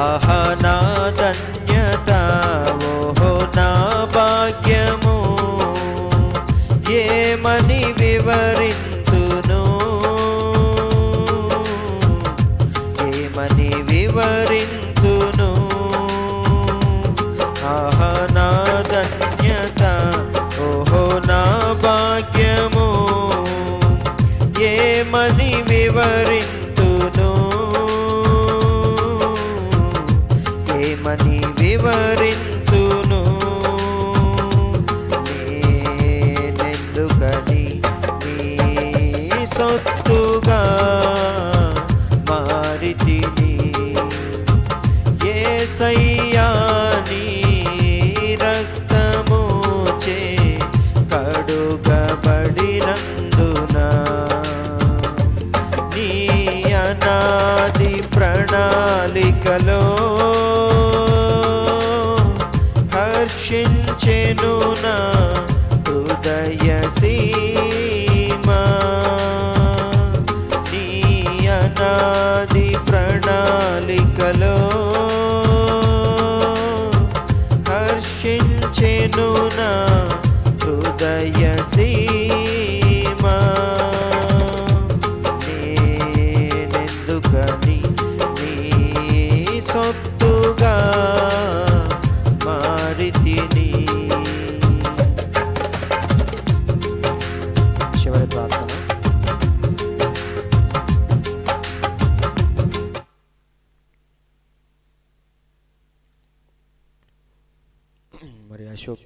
ఆహా నా ధన్యత, ఓహో నా భాగ్యము, ఏమని వివరింతును, ఏమని వివరింతును. ఆహా నా ధన్యత, ఓహో నా భాగ్యము, ఏమని వివరింతును, ఏమని వివరింతును. నేనెందుకని నీ సొత్తుగా మారితిని, యేసయ్యా నీ రక్తముచే కడుగబడినందున, నీ అనాది ప్రణాళికలో హర్షించెను నా హృదయ సీమా. నీ అనాది ప్రణాళికలో హర్షించెను నా హృదయ సీమా. నేనెందుకని నీ సొత్తుగా మారితిని. చివరి ప్రార్థన. మరి అశోక్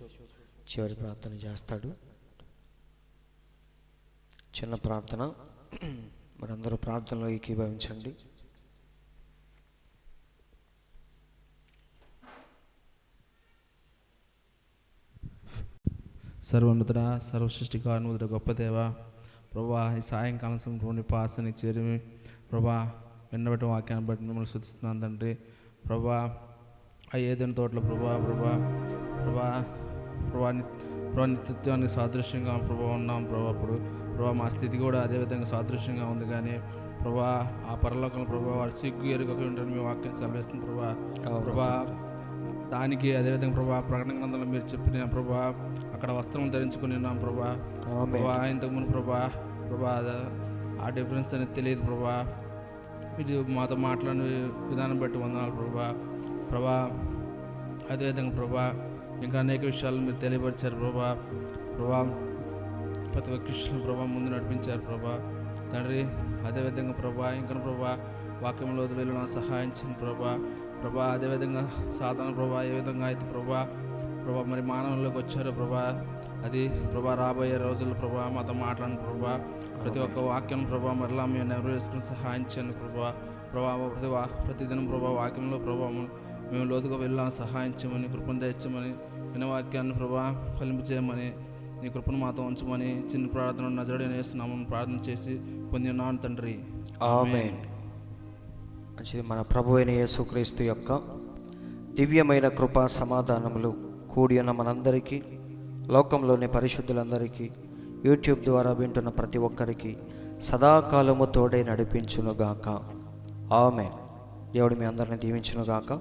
చివరి ప్రార్థన చేస్తాడు. చిన్న ప్రార్థన. మరి అందరూ ప్రార్థనలో ఏకీభవించండి. సర్వోన్నతుడ, సర్వసృష్టికారనుడ, గొప్ప దేవ ప్రభా, ఈ సాయంకాలం సమయంలో పాసని చేరి ప్రభా విన్నబట్టి వాక్యాన్ని బట్టి మిమ్మల్ని స్తుతిస్తున్నాను తండ్రి. ప్రభా ఆ ఏదైనా తోటలో ప్రభా ప్రభా ప్రభా ప్రభా ప్రభా నిత్యత్వానికి సాదృశ్యంగా ప్రభా ఉన్నాం ప్రభా. అప్పుడు ప్రభా మా స్థితి కూడా అదేవిధంగా సాదృశ్యంగా ఉంది. కానీ ప్రభా ఆ పరలోకంలో ప్రభా వారు సిగ్గు ఎరుగక ఉంటారని మీ వాక్యం సెలవిస్తుంది ప్రభా. ప్రభా దానికి అదేవిధంగా ప్రభా ప్రకటన గ్రంథంలో మీరు చెప్పిన ప్రభా అక్కడ వస్త్రం ధరించుకుని ఉన్నాం ప్రభా. ప్రభా ఇంతకుముందు ప్రభా ప్రభా ఆ డిఫరెన్స్ అనేది తెలియదు ప్రభా. మీరు మాతో మాట్లాడిన విధానం బట్టి వందనాలు ప్రభా. ప్రభా అదేవిధంగా ప్రభా ఇంకా అనేక విషయాలు మీరు తెలియపరిచారు ప్రభా. ప్రభా ప్రతి ఒక్క విషయం ప్రభా ముందు నడిపించారు ప్రభా తండ్రి. అదేవిధంగా ప్రభా ఇంకా ప్రభా వాక్యంలో వదిలేలు నా సహాయం చేయండి ప్రభా. ప్రభా అదేవిధంగా సాధారణ ప్రభా ఏ విధంగా అయితే ప్రభా ప్రభా మరి మానవుల్లోకి వచ్చారు ప్రభా అది ప్రభా రాబోయే రోజుల్లో ప్రభా మాతో మాట్లాడిన ప్రభా ప్రతి ఒక్క వాక్యం ప్రభా మరలా మేము నెరవేర్చుకుని సహాయం చేయండి ప్రభా. ప్రభా ప్రతిదినం ప్రభా వాక్యంలో ప్రభా మేము లోతుగా వెళ్ళాం సహాయం చేయమని కృపను తెచ్చమని విన వాక్యాన్ని ప్రభా ఫలింపు చేయమని నీ కృపను మాతో ఉంచమని చిన్న ప్రార్థన నజరుడైన యేసునామమున ప్రార్థన చేసి పొంది ఉన్నాను తండ్రి. ఆమేన్. మంచిది. మన ప్రభు అయిన యేసుక్రీస్తు యొక్క దివ్యమైన కృపా సమాధానములు కూడి ఉన్న మనందరికీ, లోకంలోని పరిశుద్ధులందరికీ, యూట్యూబ్ ద్వారా వింటున్న ప్రతి ఒక్కరికి సదాకాలము తోడై నడిపించునుగాక. ఆమేన్. దేవుడు మీ అందరిని దీవించునుగాక.